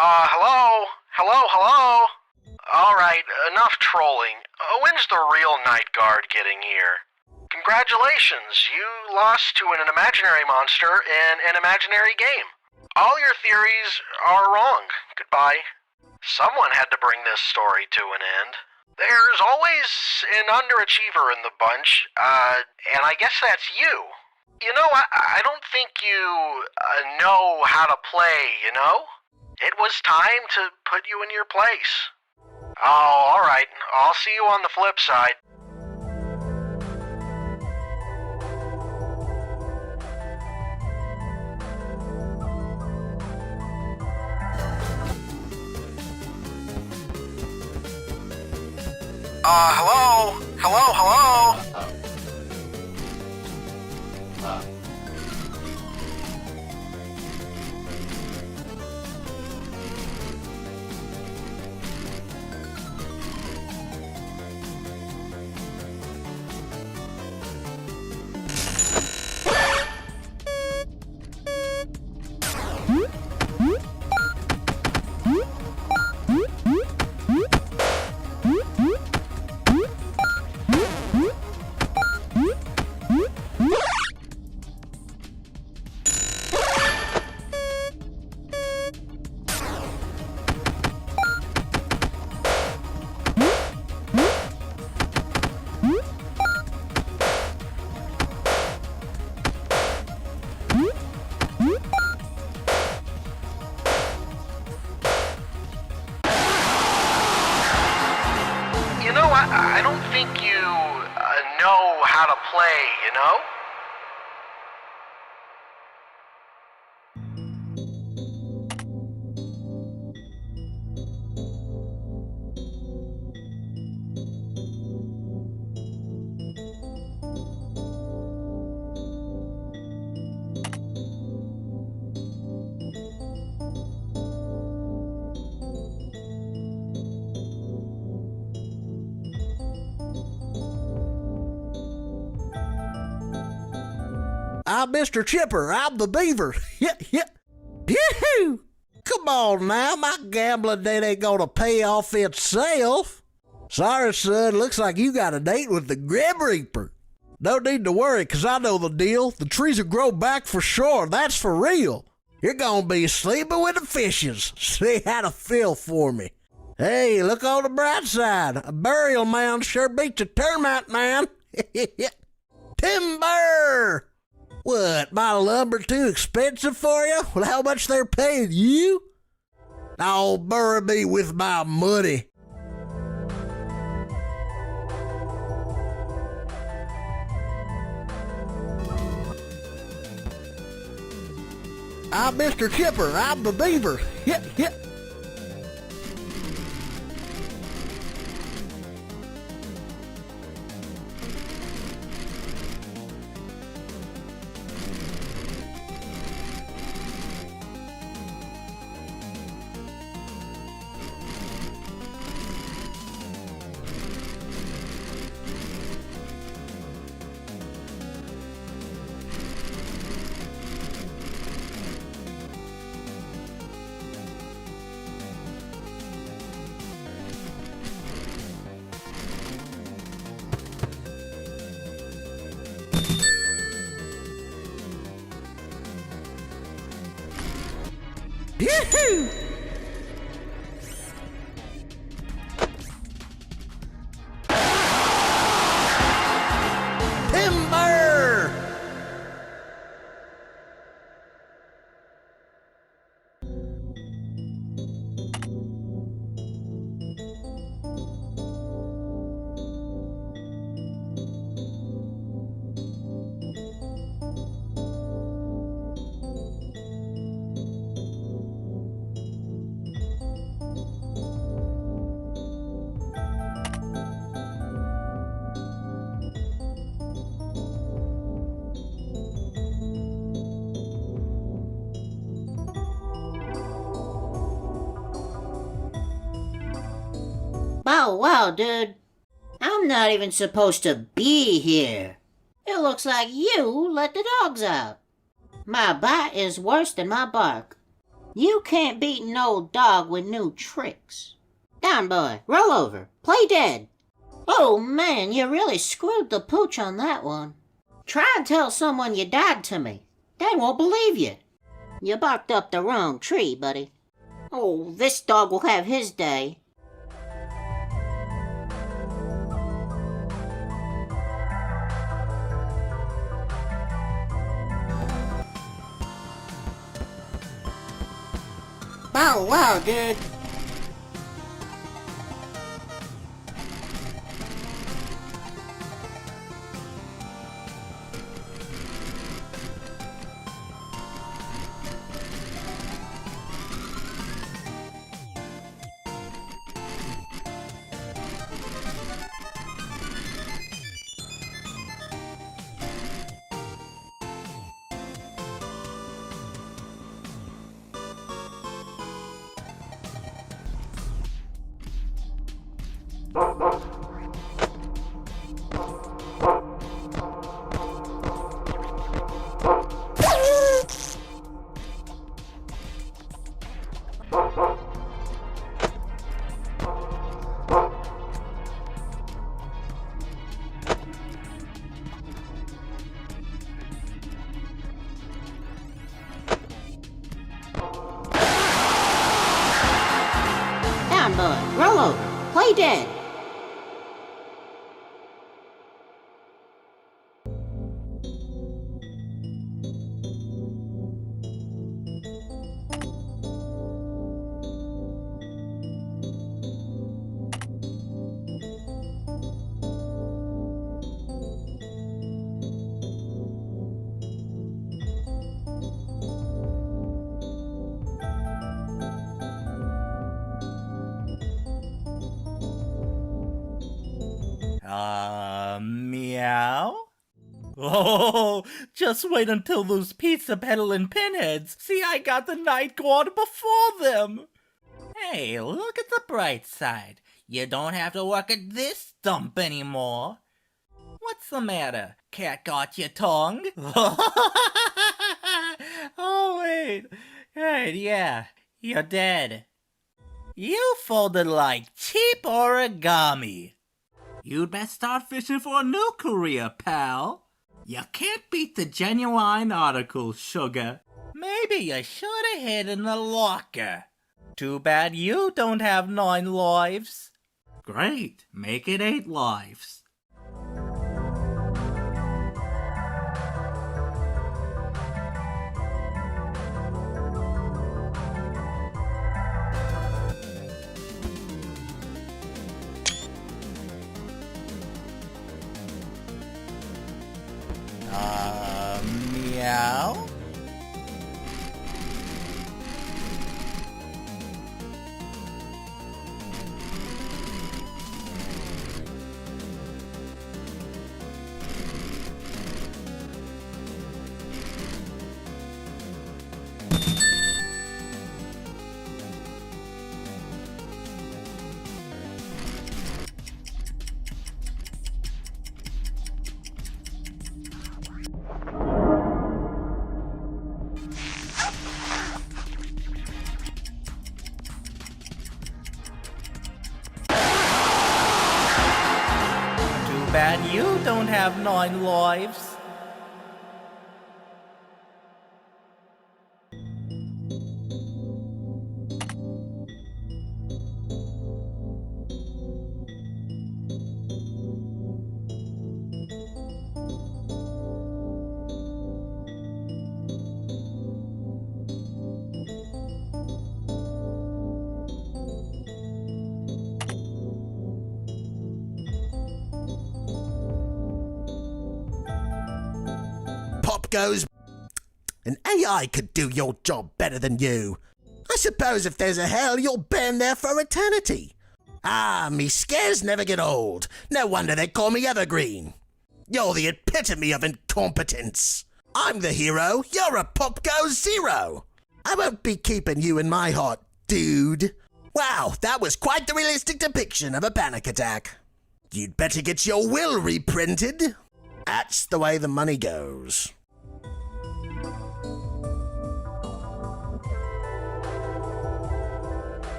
Hello? Hello? Alright, enough trolling. When's the real night guard getting here? Congratulations, you lost to an imaginary monster in an imaginary game. All your theories are wrong. Goodbye. Someone had to bring this story to an end. There's always an underachiever in the bunch, and I guess that's you. You know, I don't think you know how to play, you know? It was time to put you in your place. Oh, alright. I'll see you on the flip side. Hello? I don't think you know how to play, you know? I'm Mr. Chipper. I'm the beaver. Yoo-hoo! Come on now, my gambling debt ain't gonna pay off itself. Sorry, son, looks like you got a date with the Grim Reaper. No need to worry, 'cause I know the deal. The trees will grow back for sure, that's for real. You're gonna be sleeping with the fishes. See how to feel for me. Hey, look on the bright side. A burial mound sure beats a termite man. Timber! What, my lumber too expensive for you? Well, how much they're paying you? Oh, bury me with my money. I'm Mr. Chipper. I'm the beaver. Yep. Yoo-hoo! Timber! Oh, wow, dude. I'm not even supposed to be here. It looks like you let the dogs out. My bite is worse than my bark. You can't beat an old dog with new tricks. Down, boy. Roll over. Play dead. Oh, man, you really screwed the pooch on that one. Try and tell someone you died to me. They won't believe you. You barked up the wrong tree, buddy. Oh, this dog will have his day. Oh, wow, dude. Down, boy. Roll over. Play dead. Meow? Oh, just wait until those pizza peddling pinheads see I got the night guard before them. Hey, look at the bright side. You don't have to work at this dump anymore. What's the matter? Cat got your tongue? Oh, wait. Right, yeah. You're dead. You folded like cheap origami. You'd best start fishing for a new career, pal. You can't beat the genuine article, sugar. Maybe you should have hid in the locker. Too bad you don't have 9 lives. Great, make it 8 lives. Meow? Bad you don't have 9 lives. Popgoes. An AI could do your job better than you. I suppose if there's a hell, you'll burn there for eternity. Ah, me scares never get old. No wonder they call me Evergreen. You're the epitome of incompetence. I'm the hero, you're a Popgoes zero. I won't be keeping you in my heart, dude. Wow, that was quite the realistic depiction of a panic attack. You'd better get your will reprinted. That's the way the money goes.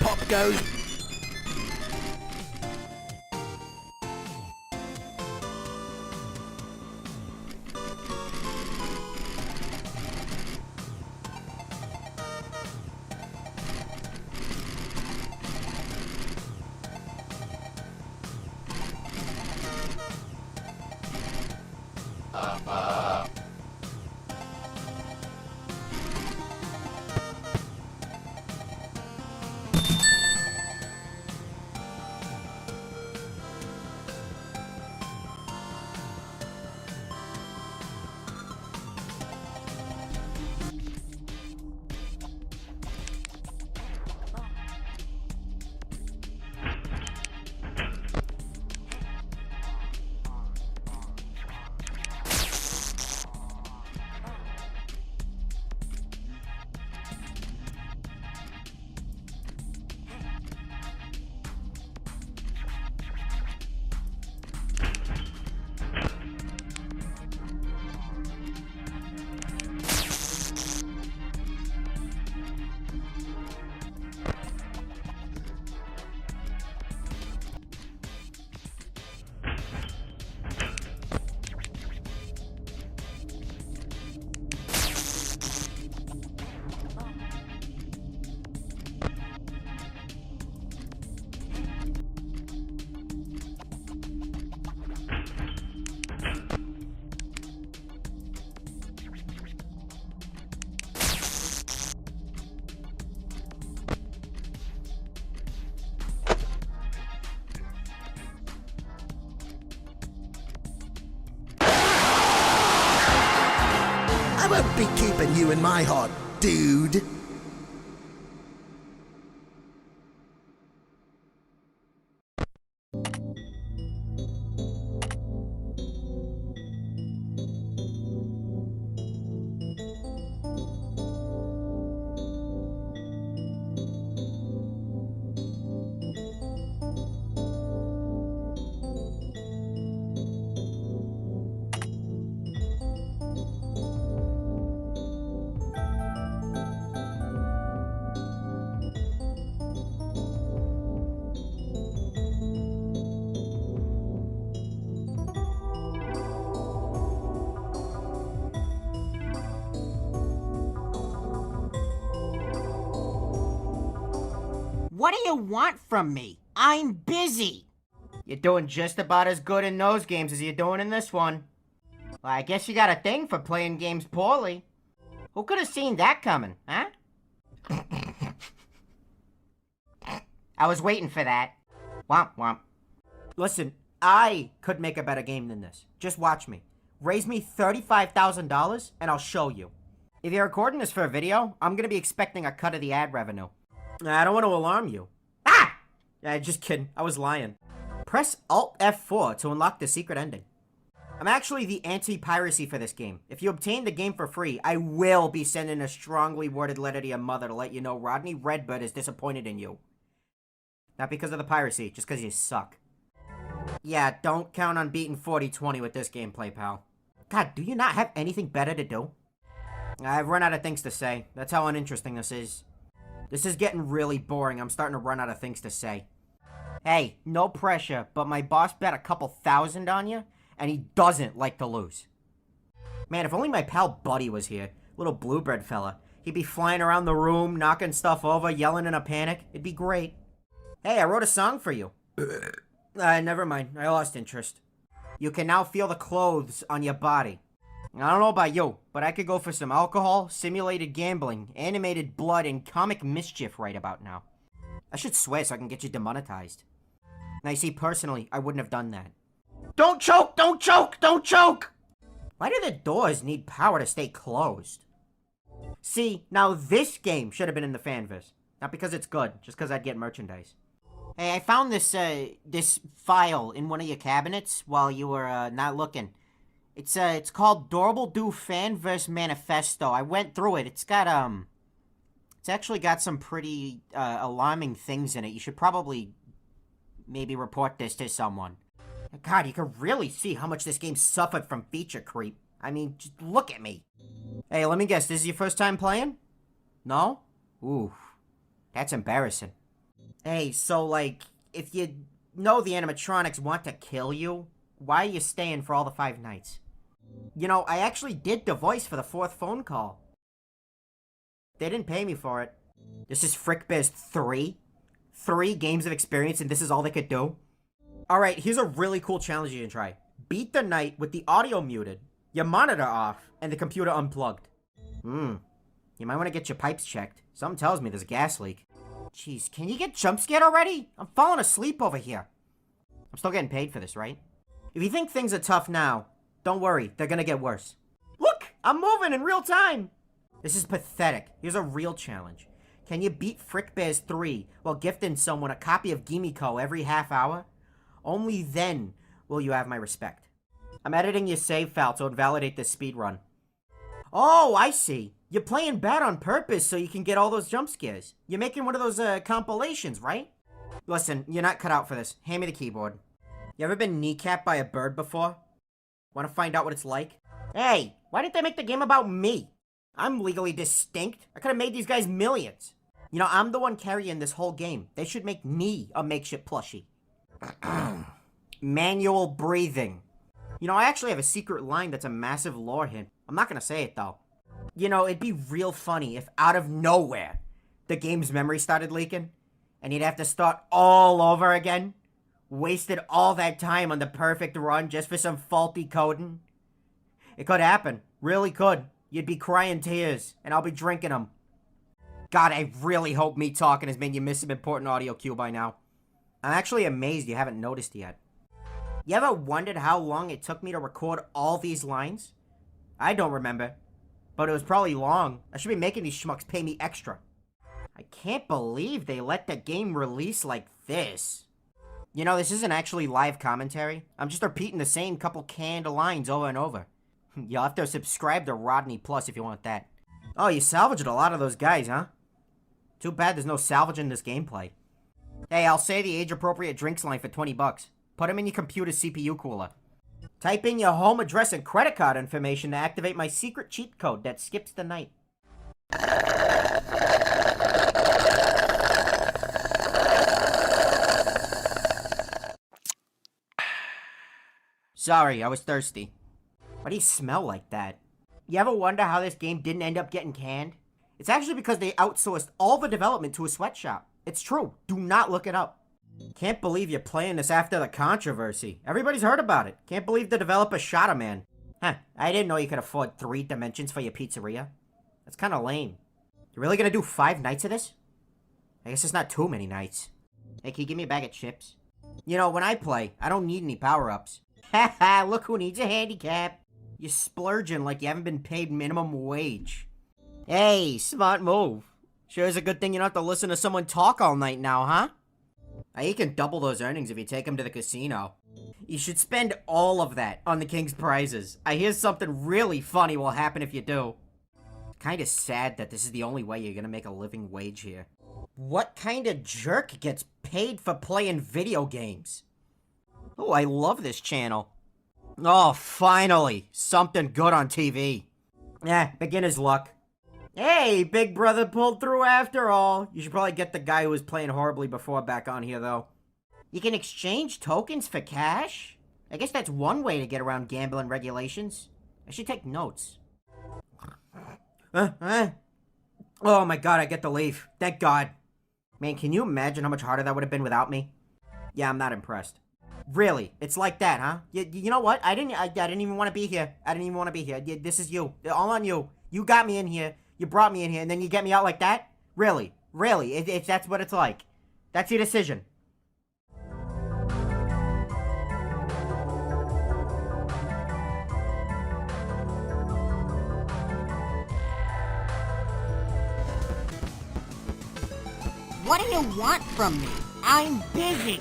Popgoes. I won't be keeping you in my heart, dude. What do you want from me? I'm busy. You're doing just about as good in those games as you're doing in this one. Well, I guess you got a thing for playing games poorly. Who could have seen that coming, huh? I was waiting for that. Womp womp. Listen, I could make a better game than this. Just watch me. Raise me $35,000 and I'll show you. If you're recording this for a video, I'm gonna be expecting a cut of the ad revenue. I don't want to alarm you. Ah! Just kidding. I was lying. Press Alt F4 to unlock the secret ending. I'm actually the anti-piracy for this game. If you obtain the game for free, I will be sending a strongly worded letter to your mother to let you know Rodney Redbird is disappointed in you. Not because of the piracy, just because you suck. Yeah, don't count on beating 40-20 with this gameplay, pal. God, do you not have anything better to do? I've run out of things to say. That's how uninteresting this is. This is getting really boring. I'm starting to run out of things to say. Hey, no pressure, but my boss bet a couple thousand on you, and he doesn't like to lose. Man, if only my pal Buddy was here, little bluebird fella. He'd be flying around the room, knocking stuff over, yelling in a panic. It'd be great. Hey, I wrote a song for you. Never mind. I lost interest. You can now feel the clothes on your body. I don't know about you, but I could go for some alcohol, simulated gambling, animated blood, and comic mischief right about now. I should swear so I can get you demonetized. Now, you see, personally, I wouldn't have done that. Don't choke! Don't choke! Don't choke! Why do the doors need power to stay closed? See, now this game should have been in the fanverse. Not because it's good, just because I'd get merchandise. Hey, I found this, this file in one of your cabinets while you were, not looking. It's called Dorable Do Fanverse Manifesto. I went through it. It's got, it's actually got some pretty, alarming things in it. You should probably maybe report this to someone. God, you can really see how much this game suffered from feature creep. I mean, just look at me. Hey, let me guess, this is your first time playing? No? Ooh, that's embarrassing. Hey, so, like, if you know the animatronics want to kill you, why are you staying for all the 5 nights? You know, I actually did the voice for the 4th phone call. They didn't pay me for it. This is Frickbears 3? 3 games of experience and this is all they could do? Alright, here's a really cool challenge you can try. Beat the night with the audio muted, your monitor off, and the computer unplugged. You might want to get your pipes checked. Something tells me there's a gas leak. Jeez, can you get jump scared already? I'm falling asleep over here. I'm still getting paid for this, right? If you think things are tough now, don't worry, they're gonna get worse. Look! I'm moving in real time! This is pathetic. Here's a real challenge. Can you beat Frickbears 3 while gifting someone a copy of Gimiko every half hour? Only then will you have my respect. I'm editing your save file to invalidate this speedrun. Oh, I see. You're playing bad on purpose so you can get all those jump scares. You're making one of those, compilations, right? Listen, you're not cut out for this. Hand me the keyboard. You ever been kneecapped by a bird before? Want to find out what it's like? Hey, why didn't they make the game about me? I'm legally distinct. I could have made these guys millions. You know, I'm the one carrying this whole game. They should make me a makeshift plushie. Manual breathing. You know, I actually have a secret line that's a massive lore hint. I'm not gonna say it, though. You know, it'd be real funny if out of nowhere, the game's memory started leaking, and you'd have to start all over again. Wasted all that time on the perfect run just for some faulty coding. It could happen. Really could. You'd be crying tears, and I'll be drinking them. God, I really hope me talking has made you miss some important audio cue by now. I'm actually amazed you haven't noticed yet. You ever wondered how long it took me to record all these lines? I don't remember, but it was probably long. I should be making these schmucks pay me extra. I can't believe they let the game release like this. You know, this isn't actually live commentary. I'm just repeating the same couple canned lines over and over. You'll have to subscribe to Rodney Plus if you want that. Oh, you salvaged a lot of those guys, huh? Too bad there's no salvage in this gameplay. Hey, I'll say the age-appropriate drinks line for 20 bucks. Put them in your computer's CPU cooler. Type in your home address and credit card information to activate my secret cheat code that skips the night. Sorry, I was thirsty. Why do you smell like that? You ever wonder how this game didn't end up getting canned? It's actually because they outsourced all the development to a sweatshop. It's true. Do not look it up. Can't believe you're playing this after the controversy. Everybody's heard about it. Can't believe the developer shot a man. Huh, I didn't know you could afford 3 dimensions for your pizzeria. That's kind of lame. You really gonna do 5 nights of this? I guess it's not too many nights. Hey, can you give me a bag of chips? You know, when I play, I don't need any power-ups. Haha, look who needs a handicap. You're splurging like you haven't been paid minimum wage. Hey, smart move. Sure is a good thing you don't have to listen to someone talk all night now, huh? You can double those earnings if you take them to the casino. You should spend all of that on the king's prizes. I hear something really funny will happen if you do. Kinda sad that this is the only way you're gonna make a living wage here. What kind of jerk gets paid for playing video games? Oh, I love this channel. Oh, finally! Something good on TV. Beginner's luck. Hey, Big Brother pulled through after all. You should probably get the guy who was playing horribly before back on here, though. You can exchange tokens for cash? I guess that's one way to get around gambling regulations. I should take notes. Oh my god, I get to leave. Thank God. Man, can you imagine how much harder that would have been without me? Yeah, I'm not impressed. Really? It's like that, huh? You know what? I didn't even want to be here. I didn't even want to be here. This is you. All on you. You got me in here. You brought me in here, and then you get me out like that? Really? Really? That's what it's like. That's your decision. What do you want from me? I'm busy.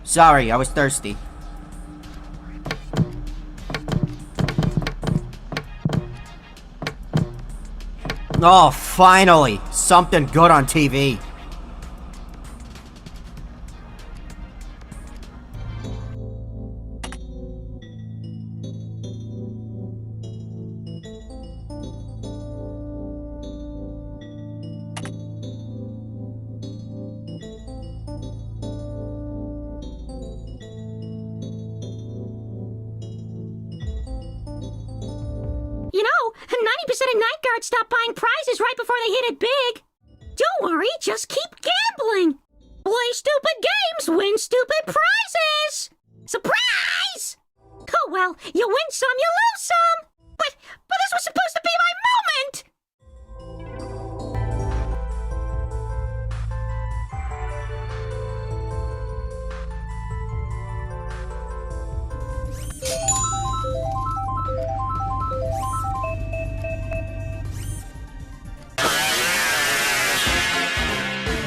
Sorry, I was thirsty. Oh, finally! Something good on TV. You know, 90% of night guards stop buying prizes right before they hit it big. Don't worry, just keep gambling. Play stupid games, win stupid prizes. Surprise! Oh well, you win some, you lose some. But this was supposed to be my moment.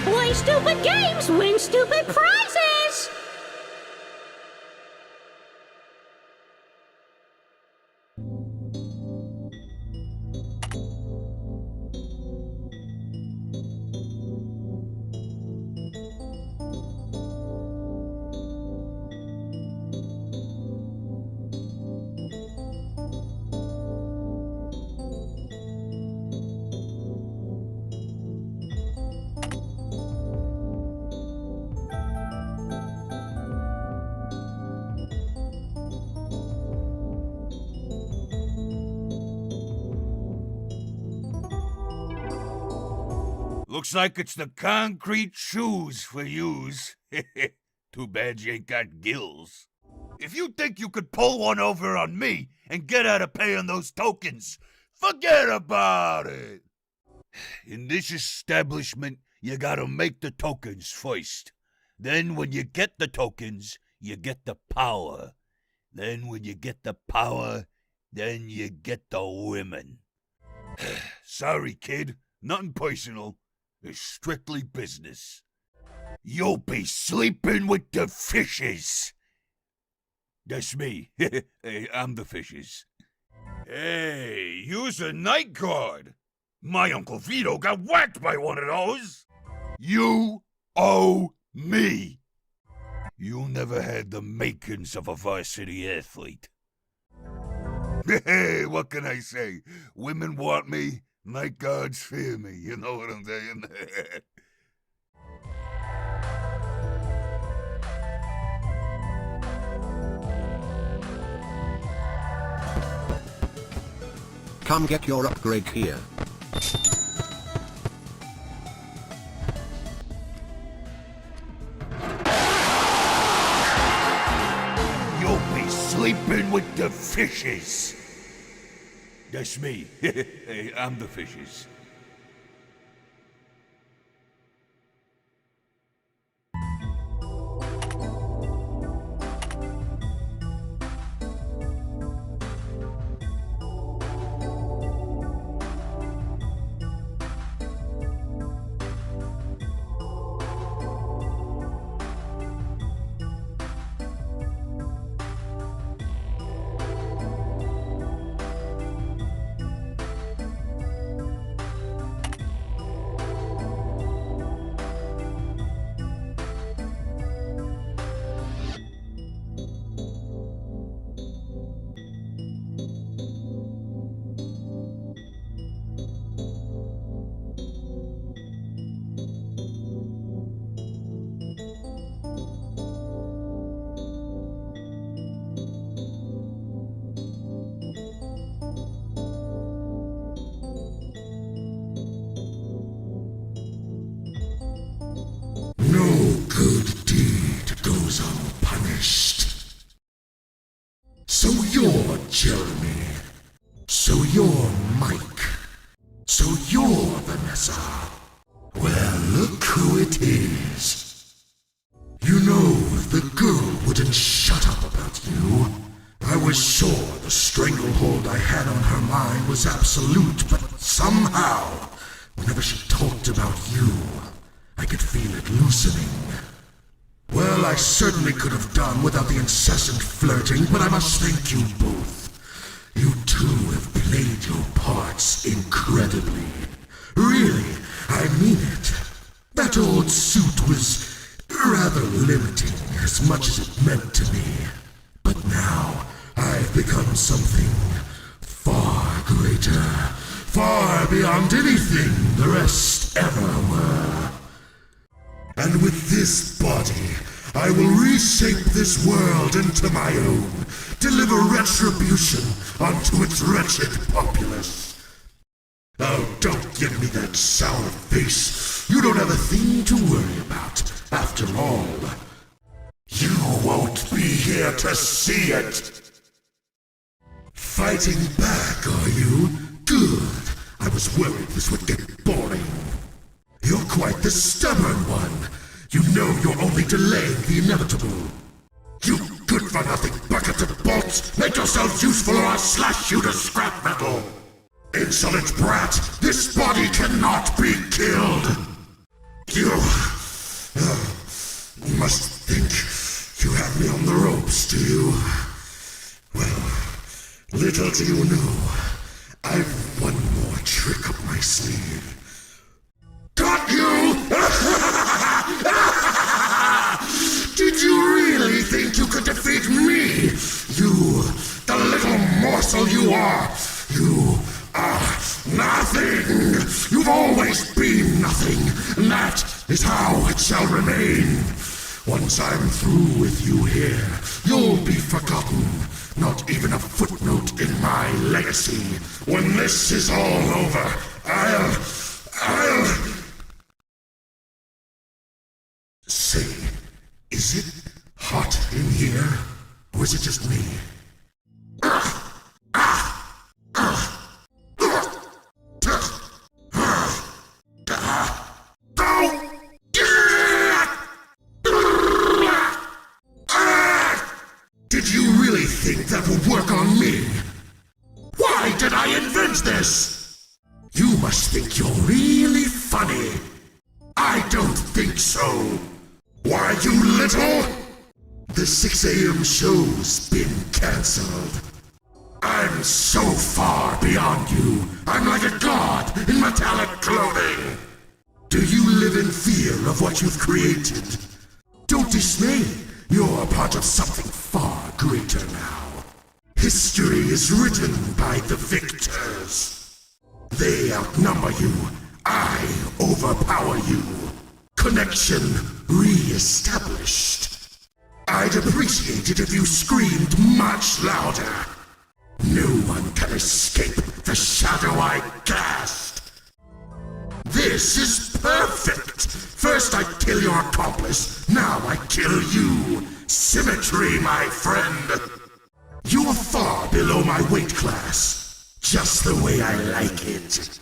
Play stupid games, win stupid prizes! Looks like it's the concrete shoes for yous. Too bad you ain't got gills. If you think you could pull one over on me and get out of paying those tokens, forget about it. In this establishment, you gotta make the tokens first. Then when you get the tokens, you get the power. Then when you get the power, then you get the women. Sorry, kid. Nothing personal. It's strictly business. You'll be sleeping with the fishes. That's me. Hey, I'm the fishes. Hey, you's a night guard. My Uncle Vito got whacked by one of those. You owe me. You never had the makings of a varsity athlete. Hey, what can I say? Women want me. Night guards fear me, you know what I'm saying? Come get your upgrade here. You'll be sleeping with the fishes. That's me. Hey, I'm the fishes. please. You know, the girl wouldn't shut up about you. I was sure the stranglehold I had on her mind was absolute, but somehow, whenever she talked about you, I could feel it loosening. Well, I certainly could have done without the incessant flirting, but I must thank you both. You two have played your parts incredibly. Really, I mean it. That old suit was rather limiting, as much as it meant to me. But now, I've become something far greater, far beyond anything the rest ever were. And with this body, I will reshape this world into my own, deliver retribution onto its wretched populace. Oh, don't give me that sour face. You don't have a thing to worry about, after all. You won't be here to see it. Fighting back, are you? Good. I was worried this would get boring. You're quite the stubborn one. You know you're only delaying the inevitable. You good-for-nothing bucket of bolts! Make yourselves useful or I'll slash you to scrap metal! Insolent brat! This body cannot be killed! You must think you have me on the ropes, do you? Well, little do you know, I've one more trick up my sleeve. Got you! Did you really think you could defeat me? You, the little morsel you are! You are nothing! You've always been nothing, and that is how it shall remain. Once I'm through with you here, you'll be forgotten. Not even a footnote in my legacy. When this is all over, I'll... Say, is it hot in here? Or is it just me? Did you really think that would work on me? Why did I invent this? You must think you're really funny. I don't think so. Why, you little... The 6 a.m. show's been cancelled. I'm so far beyond you. I'm like a god in metallic clothing. Do you live in fear of what you've created? Don't dismay. You're a part of something far greater now. History is written by the victors. They outnumber you. I overpower you. Connection re-established. I'd appreciate it if you screamed much louder. No one can escape the shadow I cast. This is perfect. First I kill your accomplice, now I kill you. Symmetry, my friend. You're far below my weight class. Just the way I like it.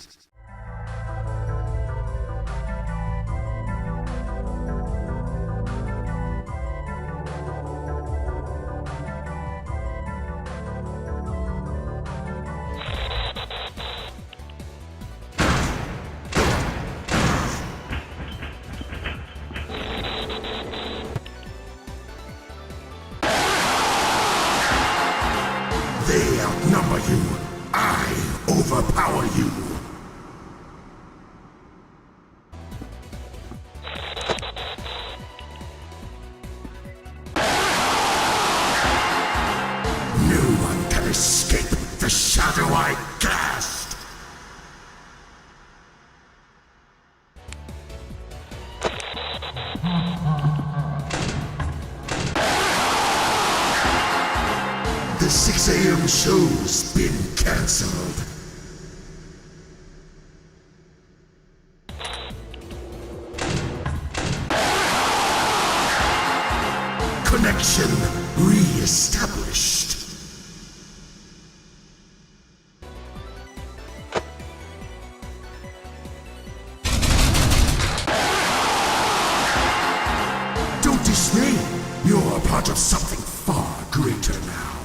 They outnumber you. I overpower you. No one can escape the shadow I cast. The 6 a.m. show's been cancelled. Connection re-established. Trust me, you're part of something far greater now.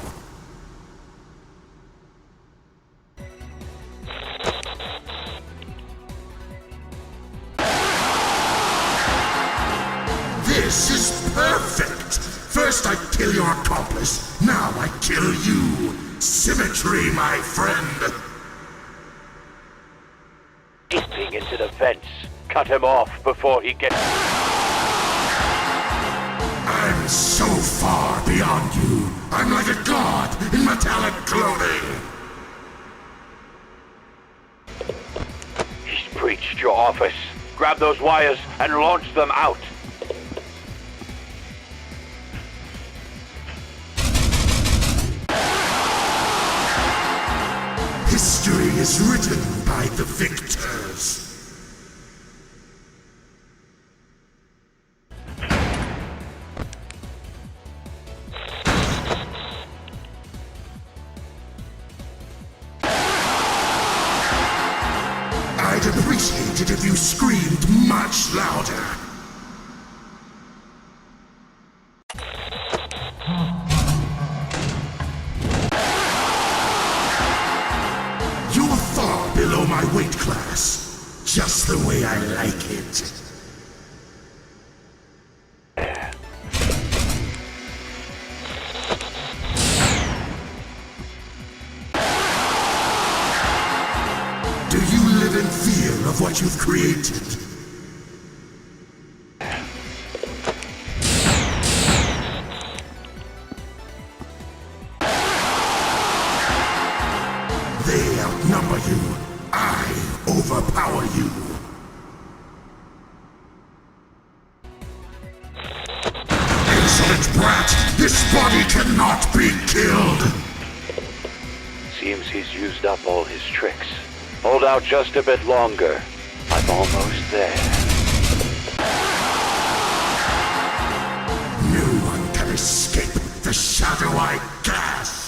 This is perfect! First I kill your accomplice, now I kill you. Symmetry, my friend! Leaping into the fence. Cut him off before he gets... I'm so far beyond you. I'm like a god in metallic clothing. He's breached your office. Grab those wires and launch them out. History is written by the victors. I'd appreciate it if you screamed much louder. You're far below my weight class, just the way I like it. Do you live in fear of what you've created? They outnumber you. I overpower you. Insolent brat! This body cannot be killed! Seems he's used up all his tricks. Hold out just a bit longer. I'm almost there. No one can escape the shadow I cast!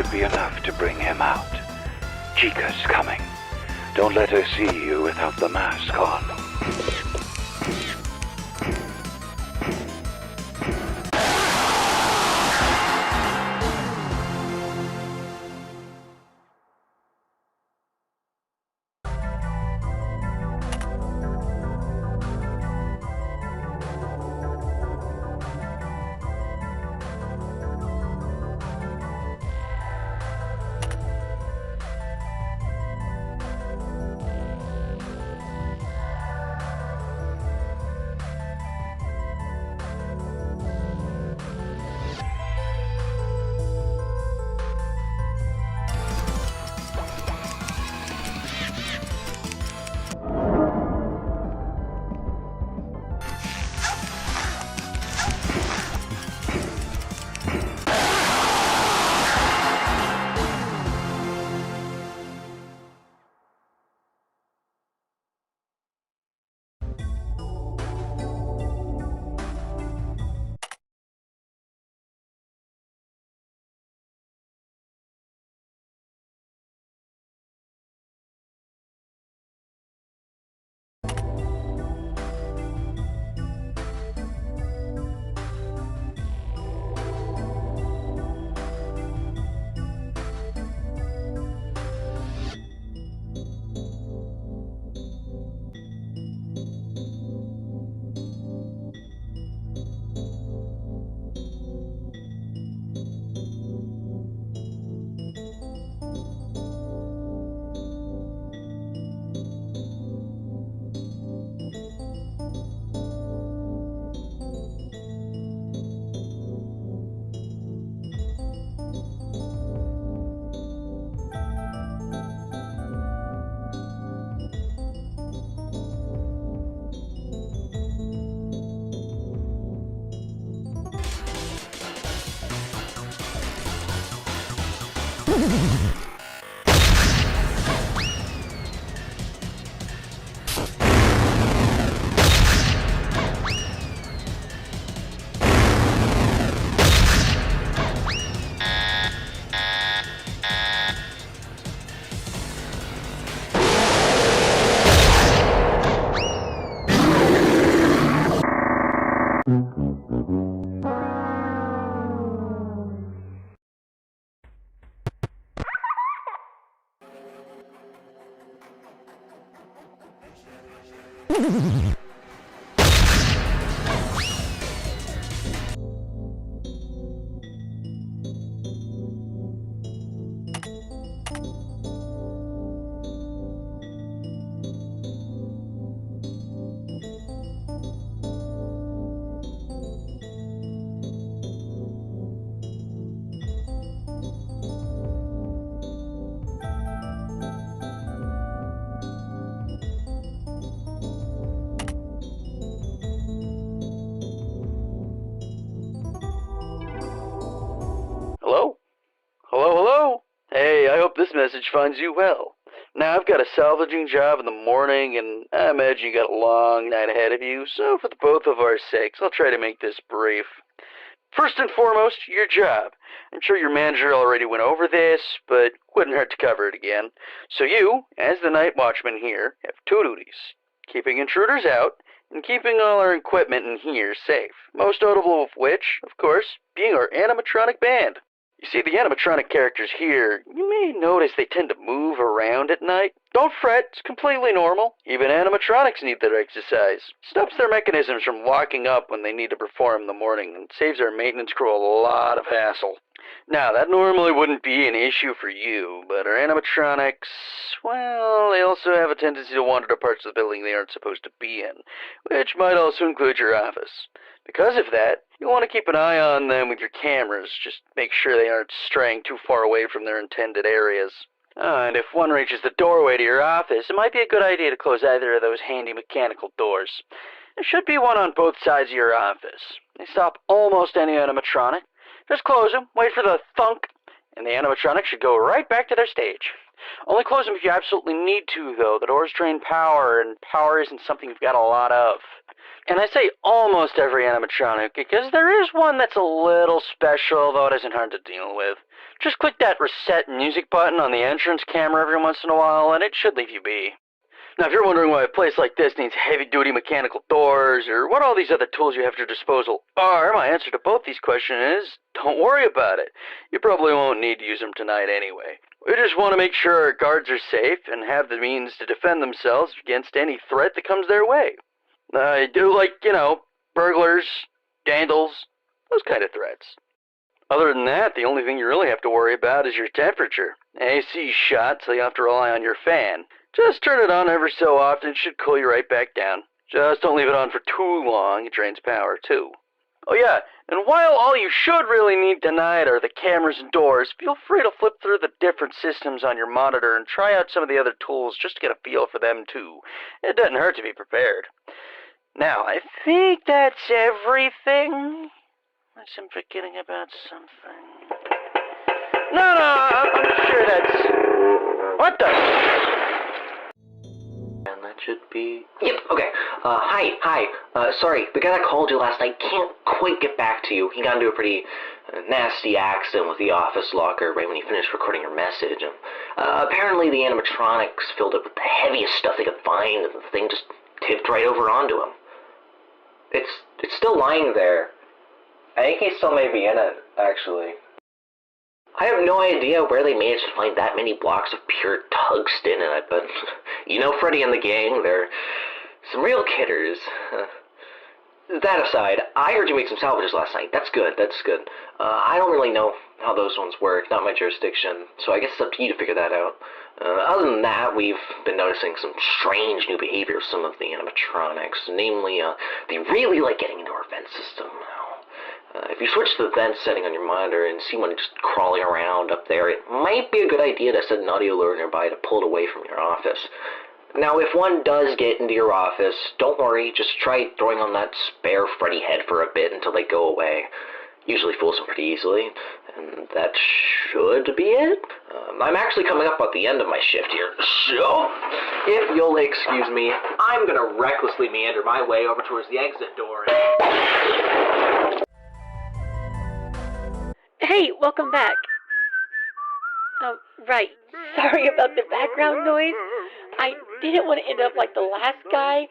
should be enough to bring him out. Chica's coming. Don't let her see you without the mask on. This message finds you well. Now, I've got a salvaging job in the morning, and I imagine you got a long night ahead of you, so for the both of our sakes, I'll try to make this brief. First and foremost, your job. I'm sure your manager already went over this, but wouldn't hurt to cover it again. So you, as the night watchman here, have two duties. Keeping intruders out, and keeping all our equipment in here safe. Most notable of which, of course, being our animatronic band. You see, the animatronic characters here, you may notice they tend to move around at night. Don't fret, it's completely normal. Even animatronics need their exercise. Stops their mechanisms from locking up when they need to perform in the morning, and saves our maintenance crew a lot of hassle. Now, that normally wouldn't be an issue for you, but our animatronics, well, they also have a tendency to wander to parts of the building they aren't supposed to be in, which might also include your office. Because of that, you'll want to keep an eye on them with your cameras, just make sure they aren't straying too far away from their intended areas. And if one reaches the doorway to your office, it might be a good idea to close either of those handy mechanical doors. There should be one on both sides of your office. They stop almost any animatronic. Just close them, wait for the thunk, and the animatronic should go right back to their stage. Only close them if you absolutely need to, though. The doors drain power, and power isn't something you've got a lot of. And I say almost every animatronic, because there is one that's a little special, though it isn't hard to deal with. Just click that reset music button on the entrance camera every once in a while, and it should leave you be. Now, if you're wondering why a place like this needs heavy-duty mechanical doors, or what all these other tools you have at your disposal are, my answer to both these questions is, don't worry about it. You probably won't need to use them tonight anyway. We just want to make sure our guards are safe and have the means to defend themselves against any threat that comes their way. Burglars, dandles, those kind of threats. Other than that, the only thing you really have to worry about is your temperature. AC shot, so you have to rely on your fan. Just turn it on every so often, it should cool you right back down. Just don't leave it on for too long, it drains power too. Oh yeah, and while all you should really need tonight are the cameras and doors, feel free to flip through the different systems on your monitor and try out some of the other tools just to get a feel for them too. It doesn't hurt to be prepared. Now, I think that's everything. Unless I'm forgetting about something. No, I'm sure that's... What the... And that should be... Yep, okay. Hi. Sorry, the guy that called you last night can't quite get back to you. He got into a pretty nasty accident with the office locker right when he finished recording your message. Apparently the animatronics filled it with the heaviest stuff they could find, and the thing just tipped right over onto him. It's still lying there. I think he still may be in it, actually. I have no idea where they managed to find that many blocks of pure tungsten in it, but you know Freddy and the gang, they're some real kidders. That aside, I heard you make some salvages last night. That's good. I don't really know how those ones work, not my jurisdiction, so I guess it's up to you to figure that out. Other than that, we've been noticing some strange new behavior of some of the animatronics, namely, they really like getting into our vent system. If you switch to the vent setting on your monitor and see one just crawling around up there, it might be a good idea to set an audio alert nearby to pull it away from your office. Now, if one does get into your office, don't worry, just try throwing on that spare Freddy head for a bit until they go away. Usually fools them pretty easily, and that should be it. I'm actually coming up at the end of my shift here, so if you'll excuse me, I'm gonna recklessly meander my way over towards the exit door. Hey, welcome back. Oh, right. Sorry about the background noise. I didn't want to end up like the last guy,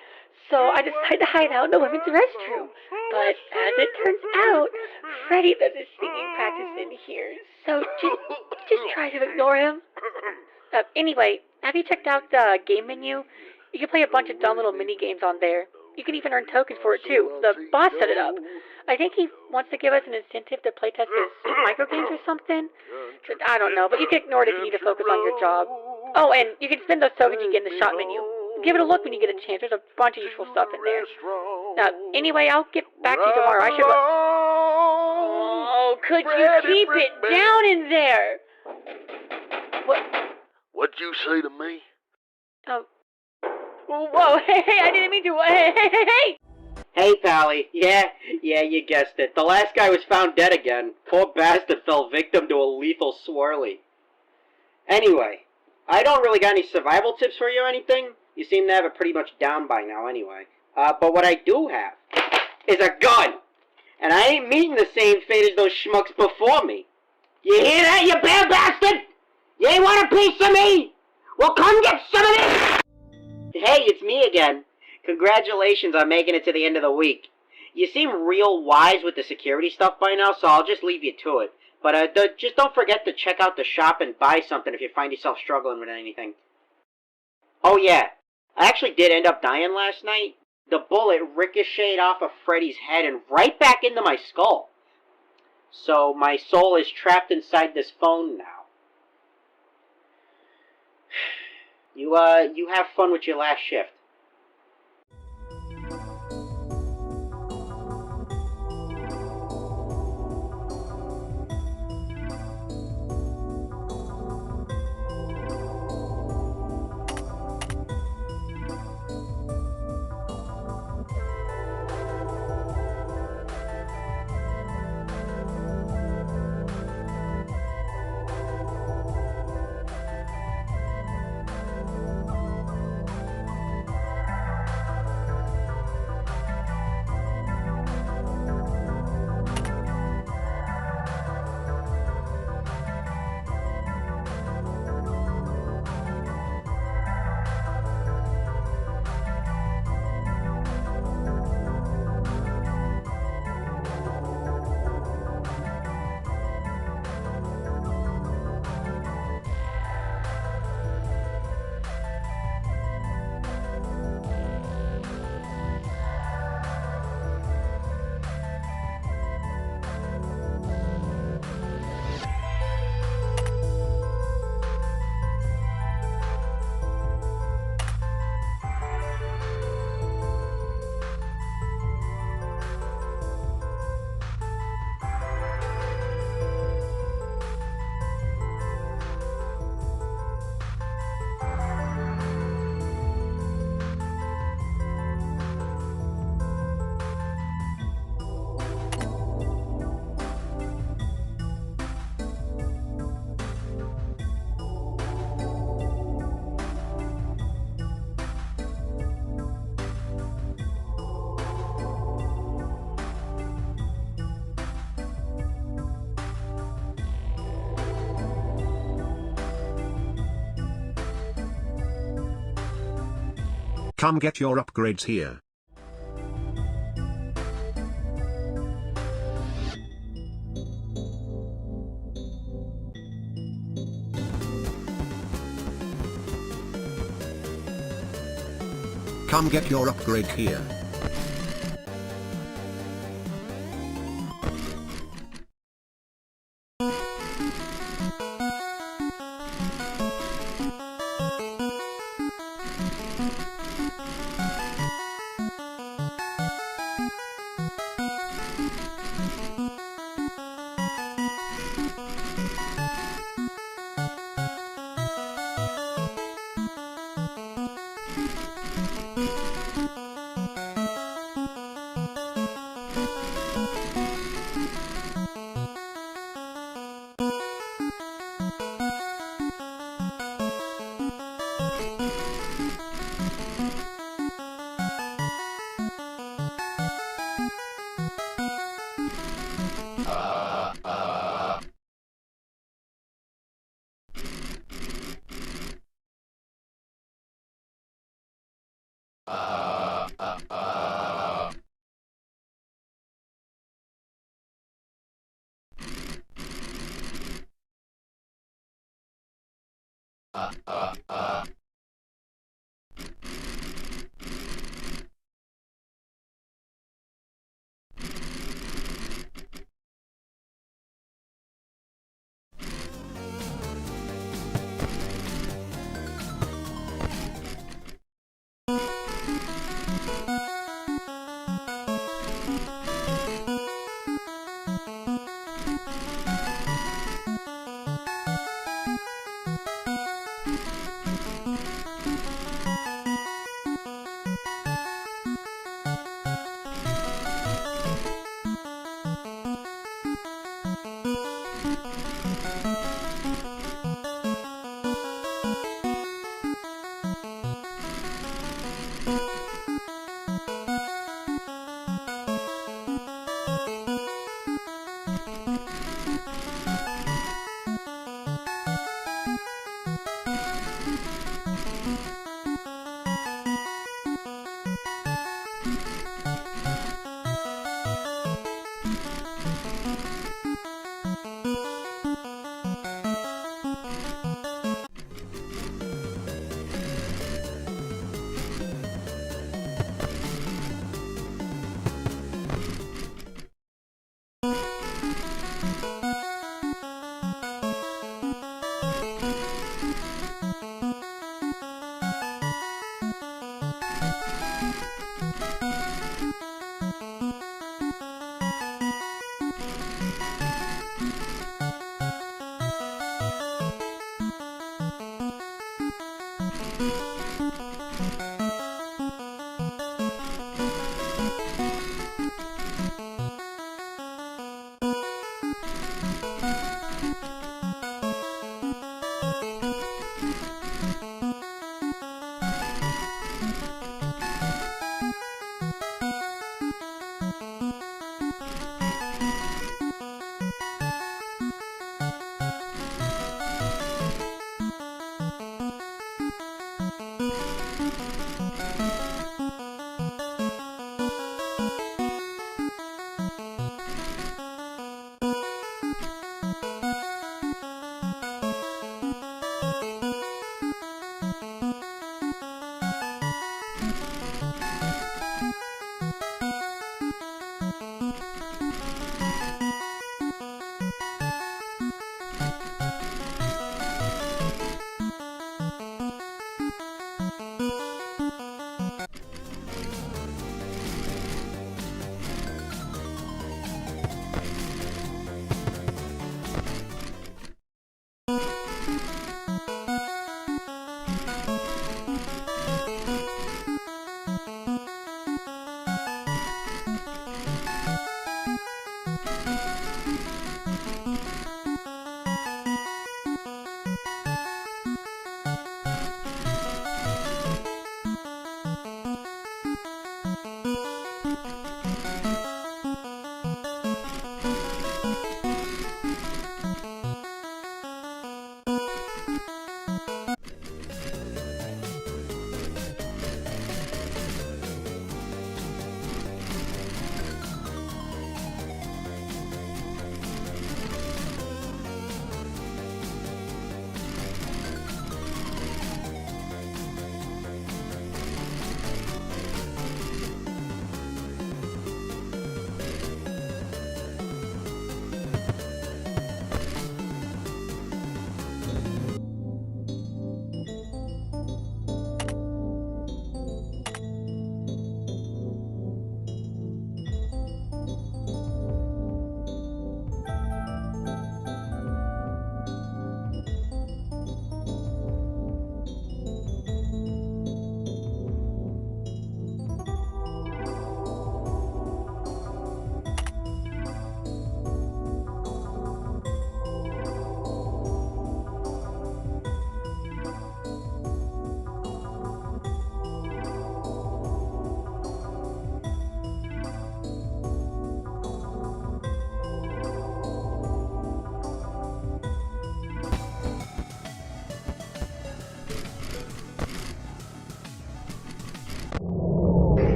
so I decided to hide out in the women's restroom. But as it turns out, Freddy does his singing practice in here, so just try to ignore him. Anyway, have you checked out the game menu? You can play a bunch of dumb little mini games on there. You can even earn tokens for it too. The boss set it up. I think he wants to give us an incentive to playtest his micro games or something. I don't know, but you can ignore it if you need to focus on your job. Oh, and you can spend those tokens you get in the shop menu. Give it a look when you get a chance. There's a bunch of useful stuff in there. Anyway, I'll get back to you tomorrow. I should... Oh, could you keep it down in there? What'd you say to me? Whoa, hey, I didn't mean to. Hey! Hey, Pally. Yeah, you guessed it. The last guy was found dead again. Poor bastard fell victim to a lethal swirly. Anyway, I don't really got any survival tips for you or anything. You seem to have it pretty much down by now anyway. But what I do have is a gun. And I ain't meeting the same fate as those schmucks before me. You hear that, you bad bastard? You ain't want a piece of me? Well, come get some of this! Hey, it's me again. Congratulations on making it to the end of the week. You seem real wise with the security stuff by now, so I'll just leave you to it. But just don't forget to check out the shop and buy something if you find yourself struggling with anything. Oh yeah, I actually did end up dying last night. The bullet ricocheted off of Freddy's head and right back into my skull. So my soul is trapped inside this phone now. You have fun with your last shift. Come get your upgrades here. Come get your upgrade here.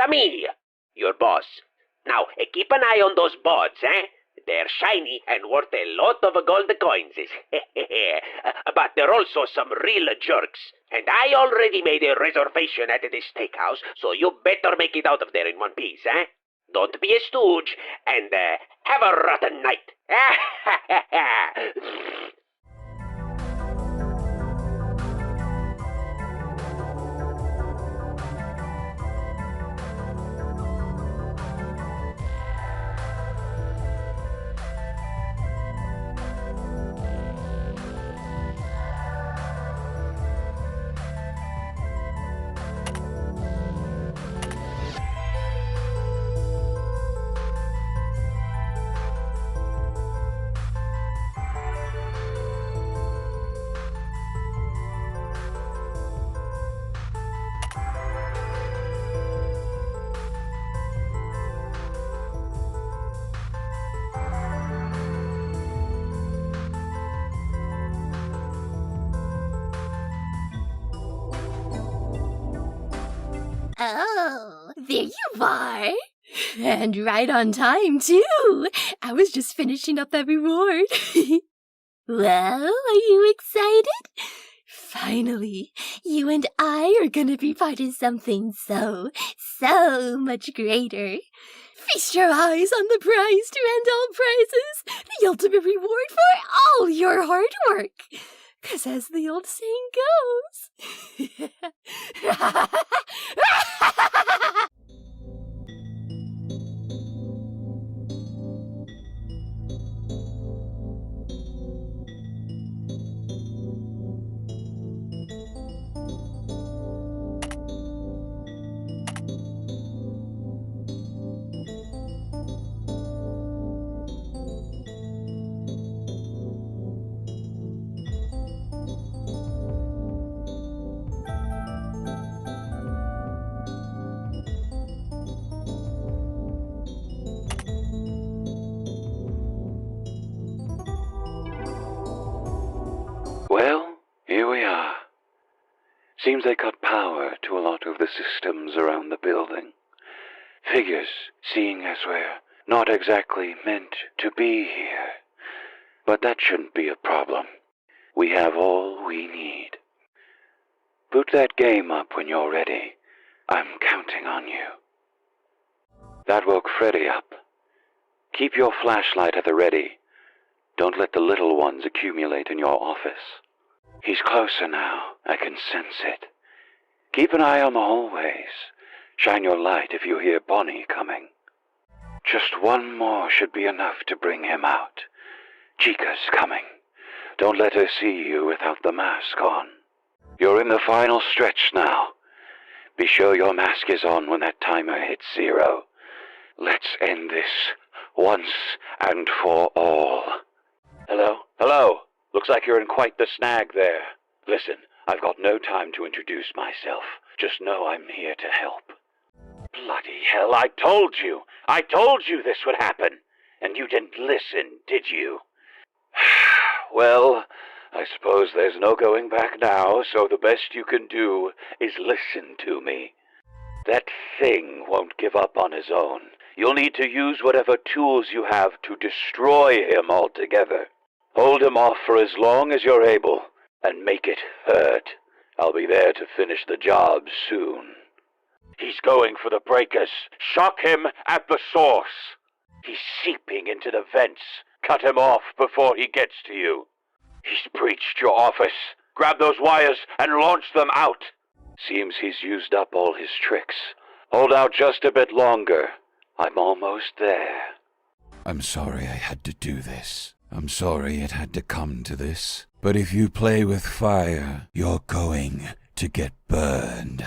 me, your boss. Now, keep an eye on those boards, eh? They're shiny and worth a lot of gold coins. But they're also some real jerks. And I already made a reservation at the steakhouse, so you better make it out of there in one piece, eh? Don't be a stooge, and have a rotten night. Oh, there you are. And right on time, too. I was just finishing up that reward. Well, are you excited? Finally, you and I are gonna be part of something so much greater. Feast your eyes on the prize to end all prizes, the ultimate reward for all your hard work. 'Cause as the old saying goes... Well, here we are. Seems they cut power to a lot of the systems around the building. Figures, seeing as we're not exactly meant to be here. But that shouldn't be a problem. We have all we need. Boot that game up when you're ready. I'm counting on you. That woke Freddy up. Keep your flashlight at the ready. Don't let the little ones accumulate in your office. He's closer now. I can sense it. Keep an eye on the hallways. Shine your light if you hear Bonnie coming. Just one more should be enough to bring him out. Chica's coming. Don't let her see you without the mask on. You're in the final stretch now. Be sure your mask is on when that timer hits 0. Let's end this once and for all. Hello? Hello? Looks like you're in quite the snag there. Listen, I've got no time to introduce myself. Just know I'm here to help. Bloody hell, I told you! I told you this would happen! And you didn't listen, did you? Well, I suppose there's no going back now, so the best you can do is listen to me. That thing won't give up on his own. You'll need to use whatever tools you have to destroy him altogether. Hold him off for as long as you're able, and make it hurt. I'll be there to finish the job soon. He's going for the breakers. Shock him at the source. He's seeping into the vents. Cut him off before he gets to you. He's breached your office. Grab those wires and launch them out. Seems he's used up all his tricks. Hold out just a bit longer. I'm almost there. I'm sorry I had to do this. I'm sorry it had to come to this. But if you play with fire, you're going to get burned.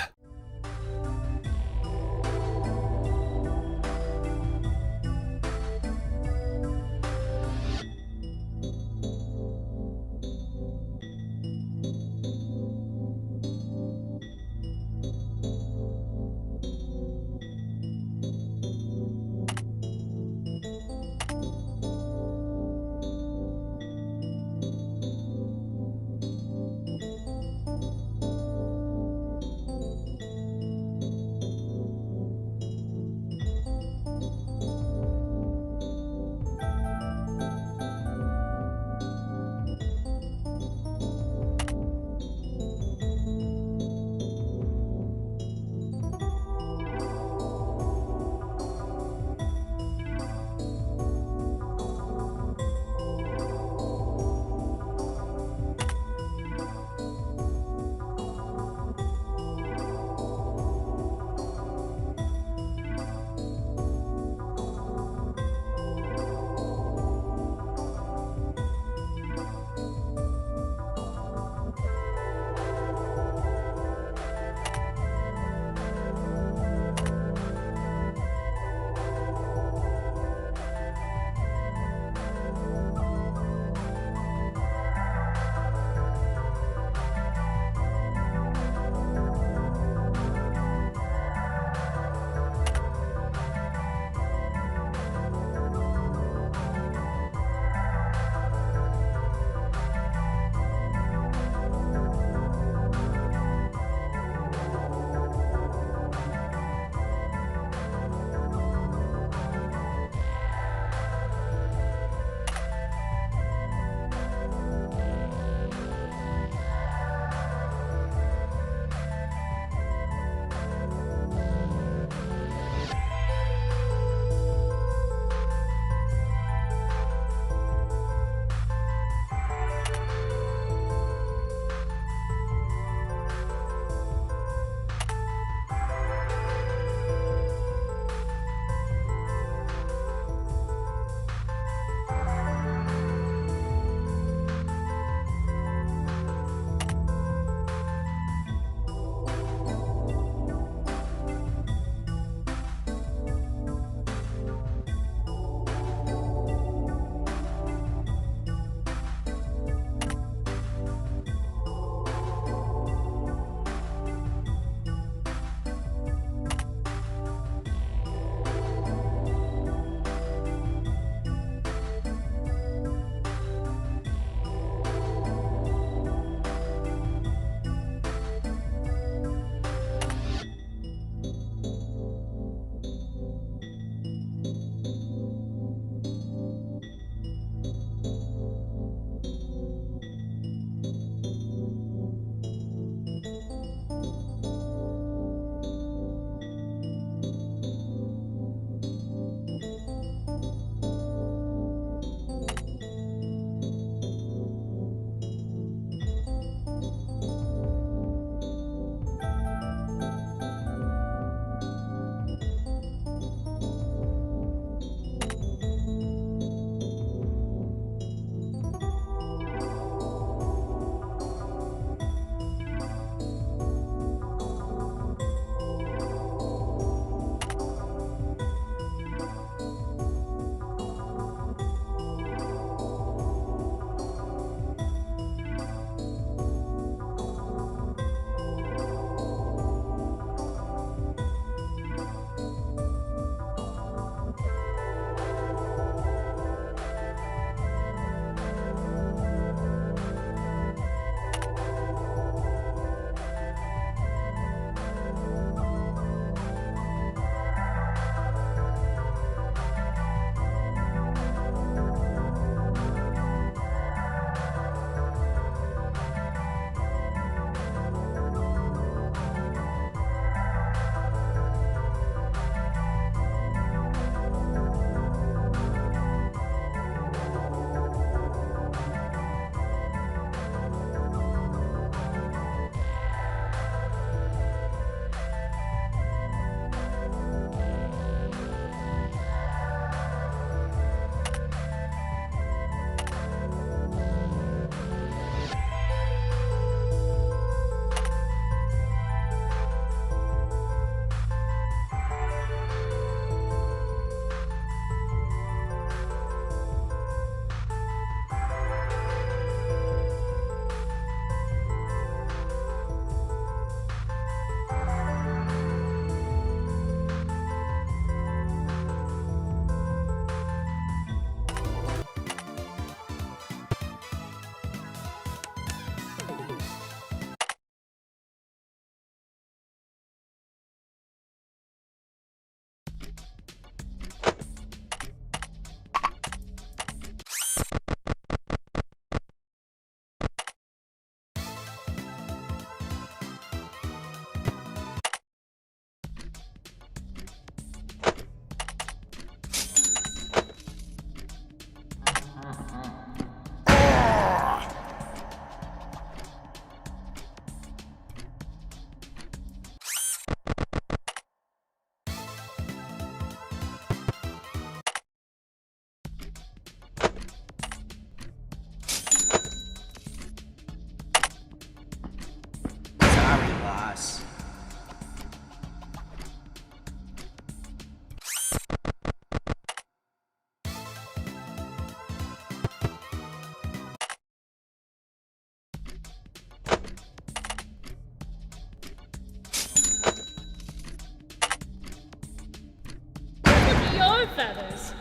feathers.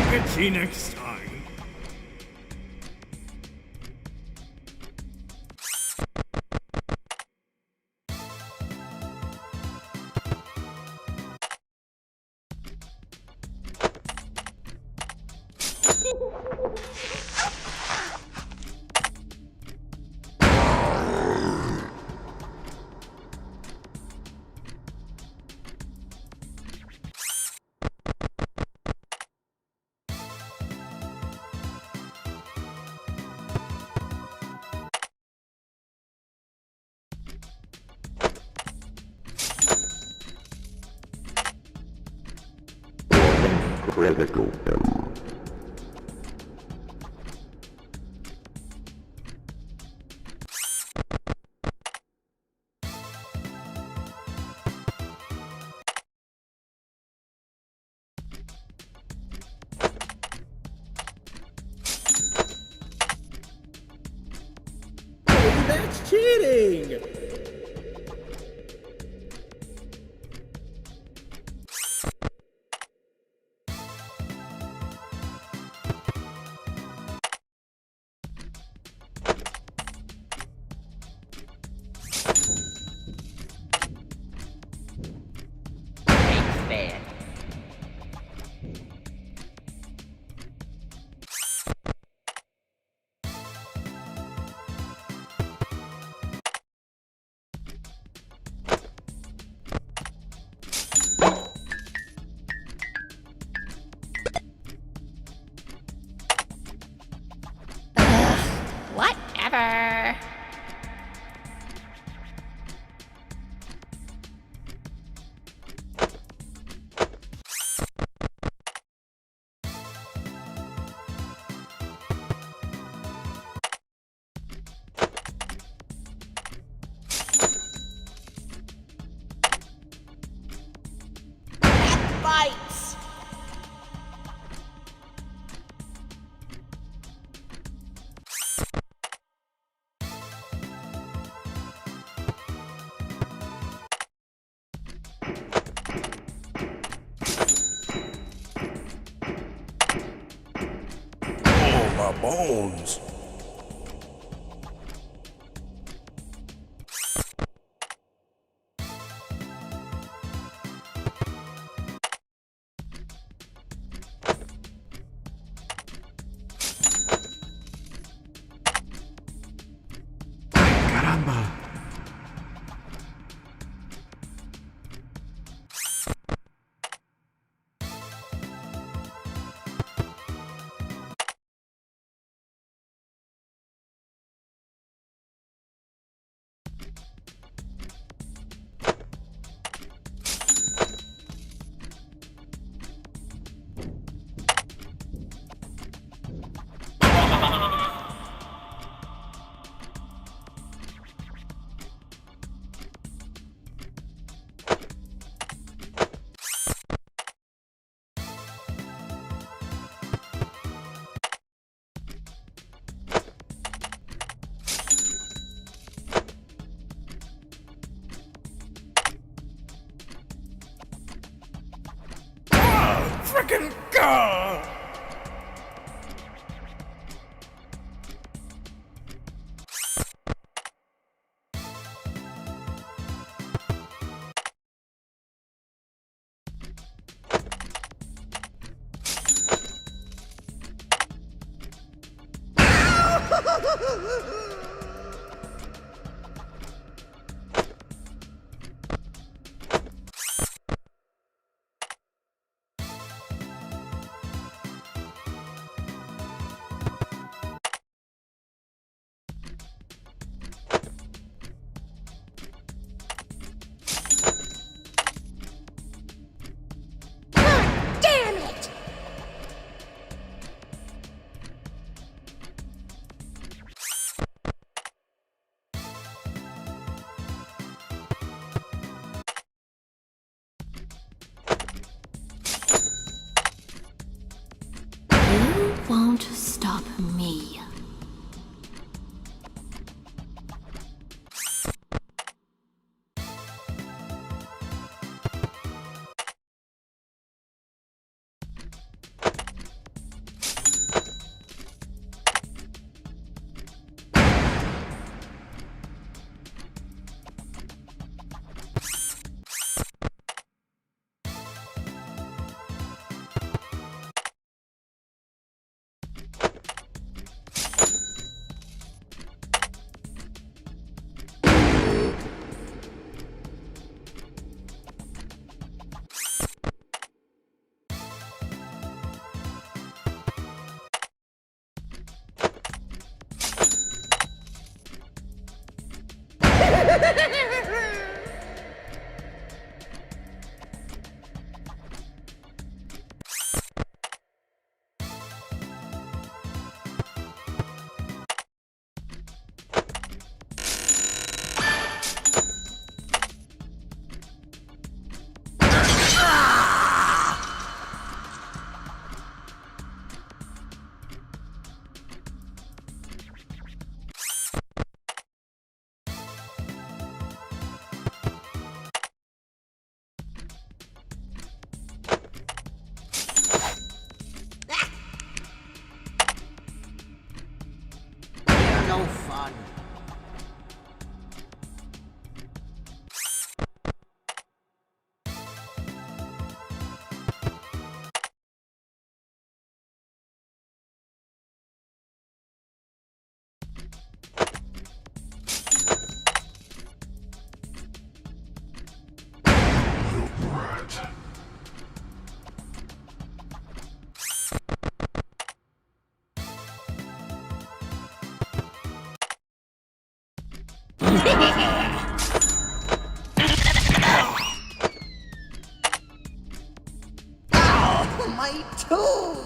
Catch you next time. Critical error. That's cheating! Man. Whatever. Bites! Oh, my bones. Caramba! Frickin' God! stop me. No fun. Oh, my tooth!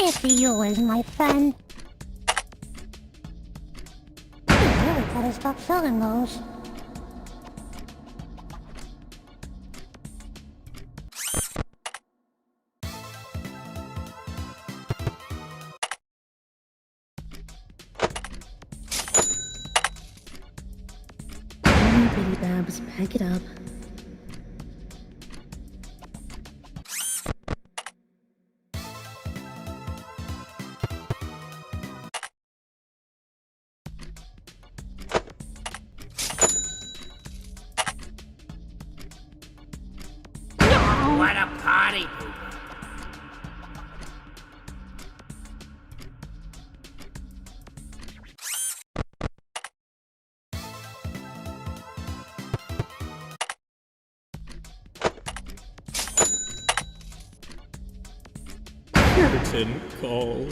If you is my friend. You really gotta stop selling those. Come on, Bitty Babs, pack it up. What a party pooper. Curtain call.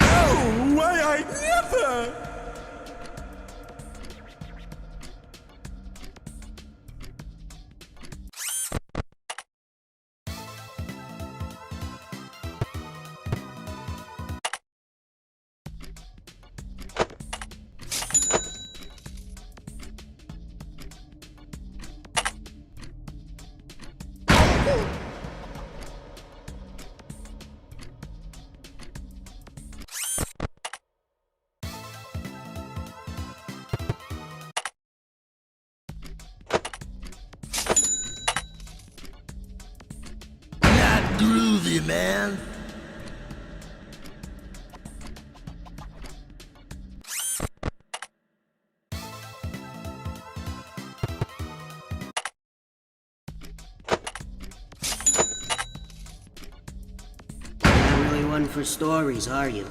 Oh, why I never! Groovy, man. one for stories, are you?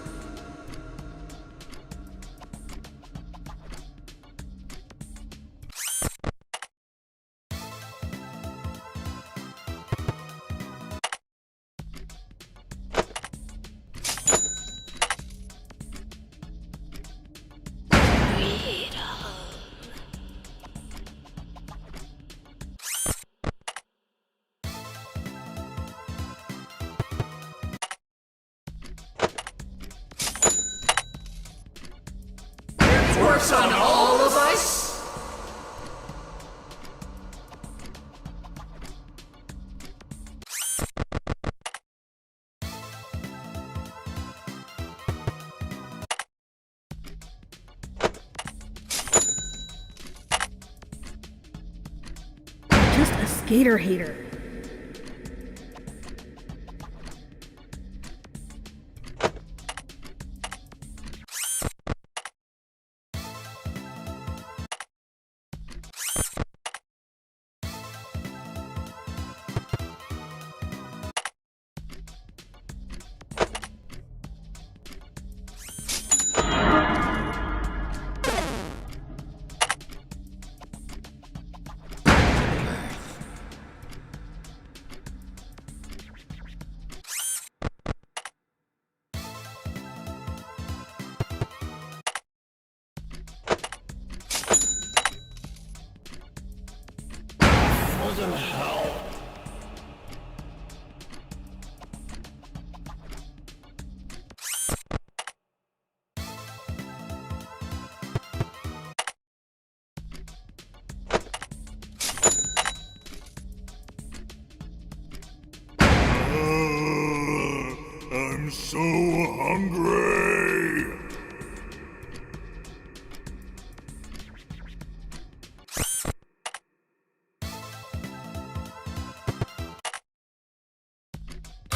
Works on all of us? I'm just a skater hater. What the hell? I'm so hungry.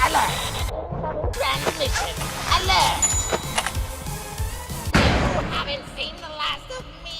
Alert! Transmission! Alert! You haven't seen the last of me!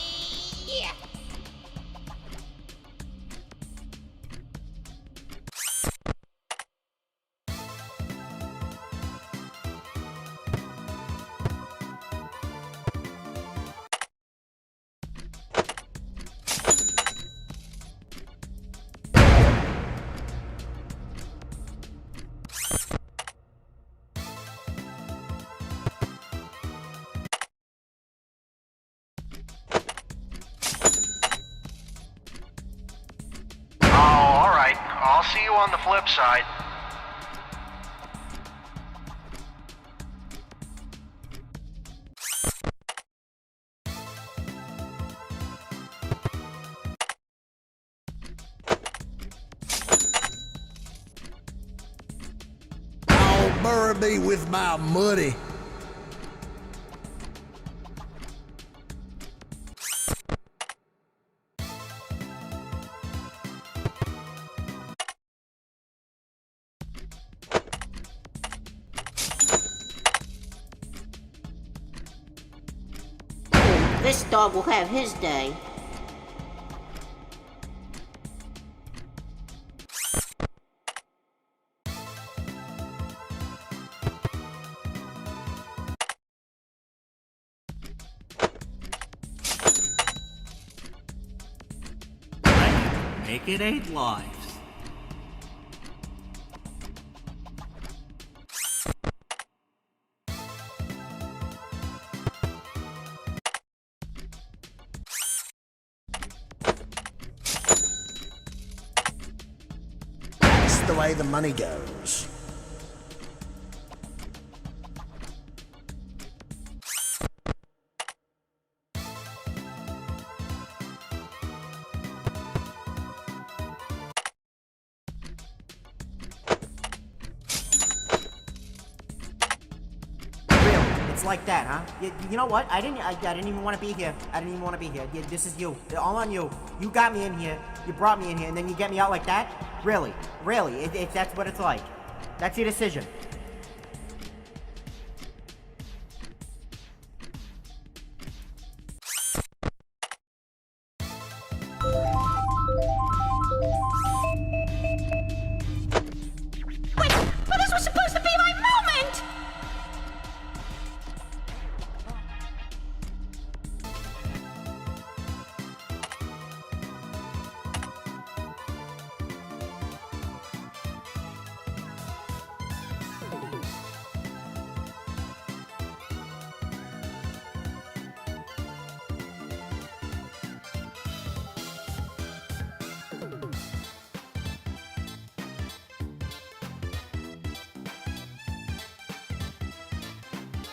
I'll see you on the flip side. Oh, bury me with my money. This dog will have his day. Make it 8 lives. That's the way the money goes. Like that, huh? You know what? I didn't even want to be here. I didn't even want to be here. This is you. All on you. You got me in here. You brought me in here, and then you get me out like that? Really? Really? That's what it's like. That's your decision.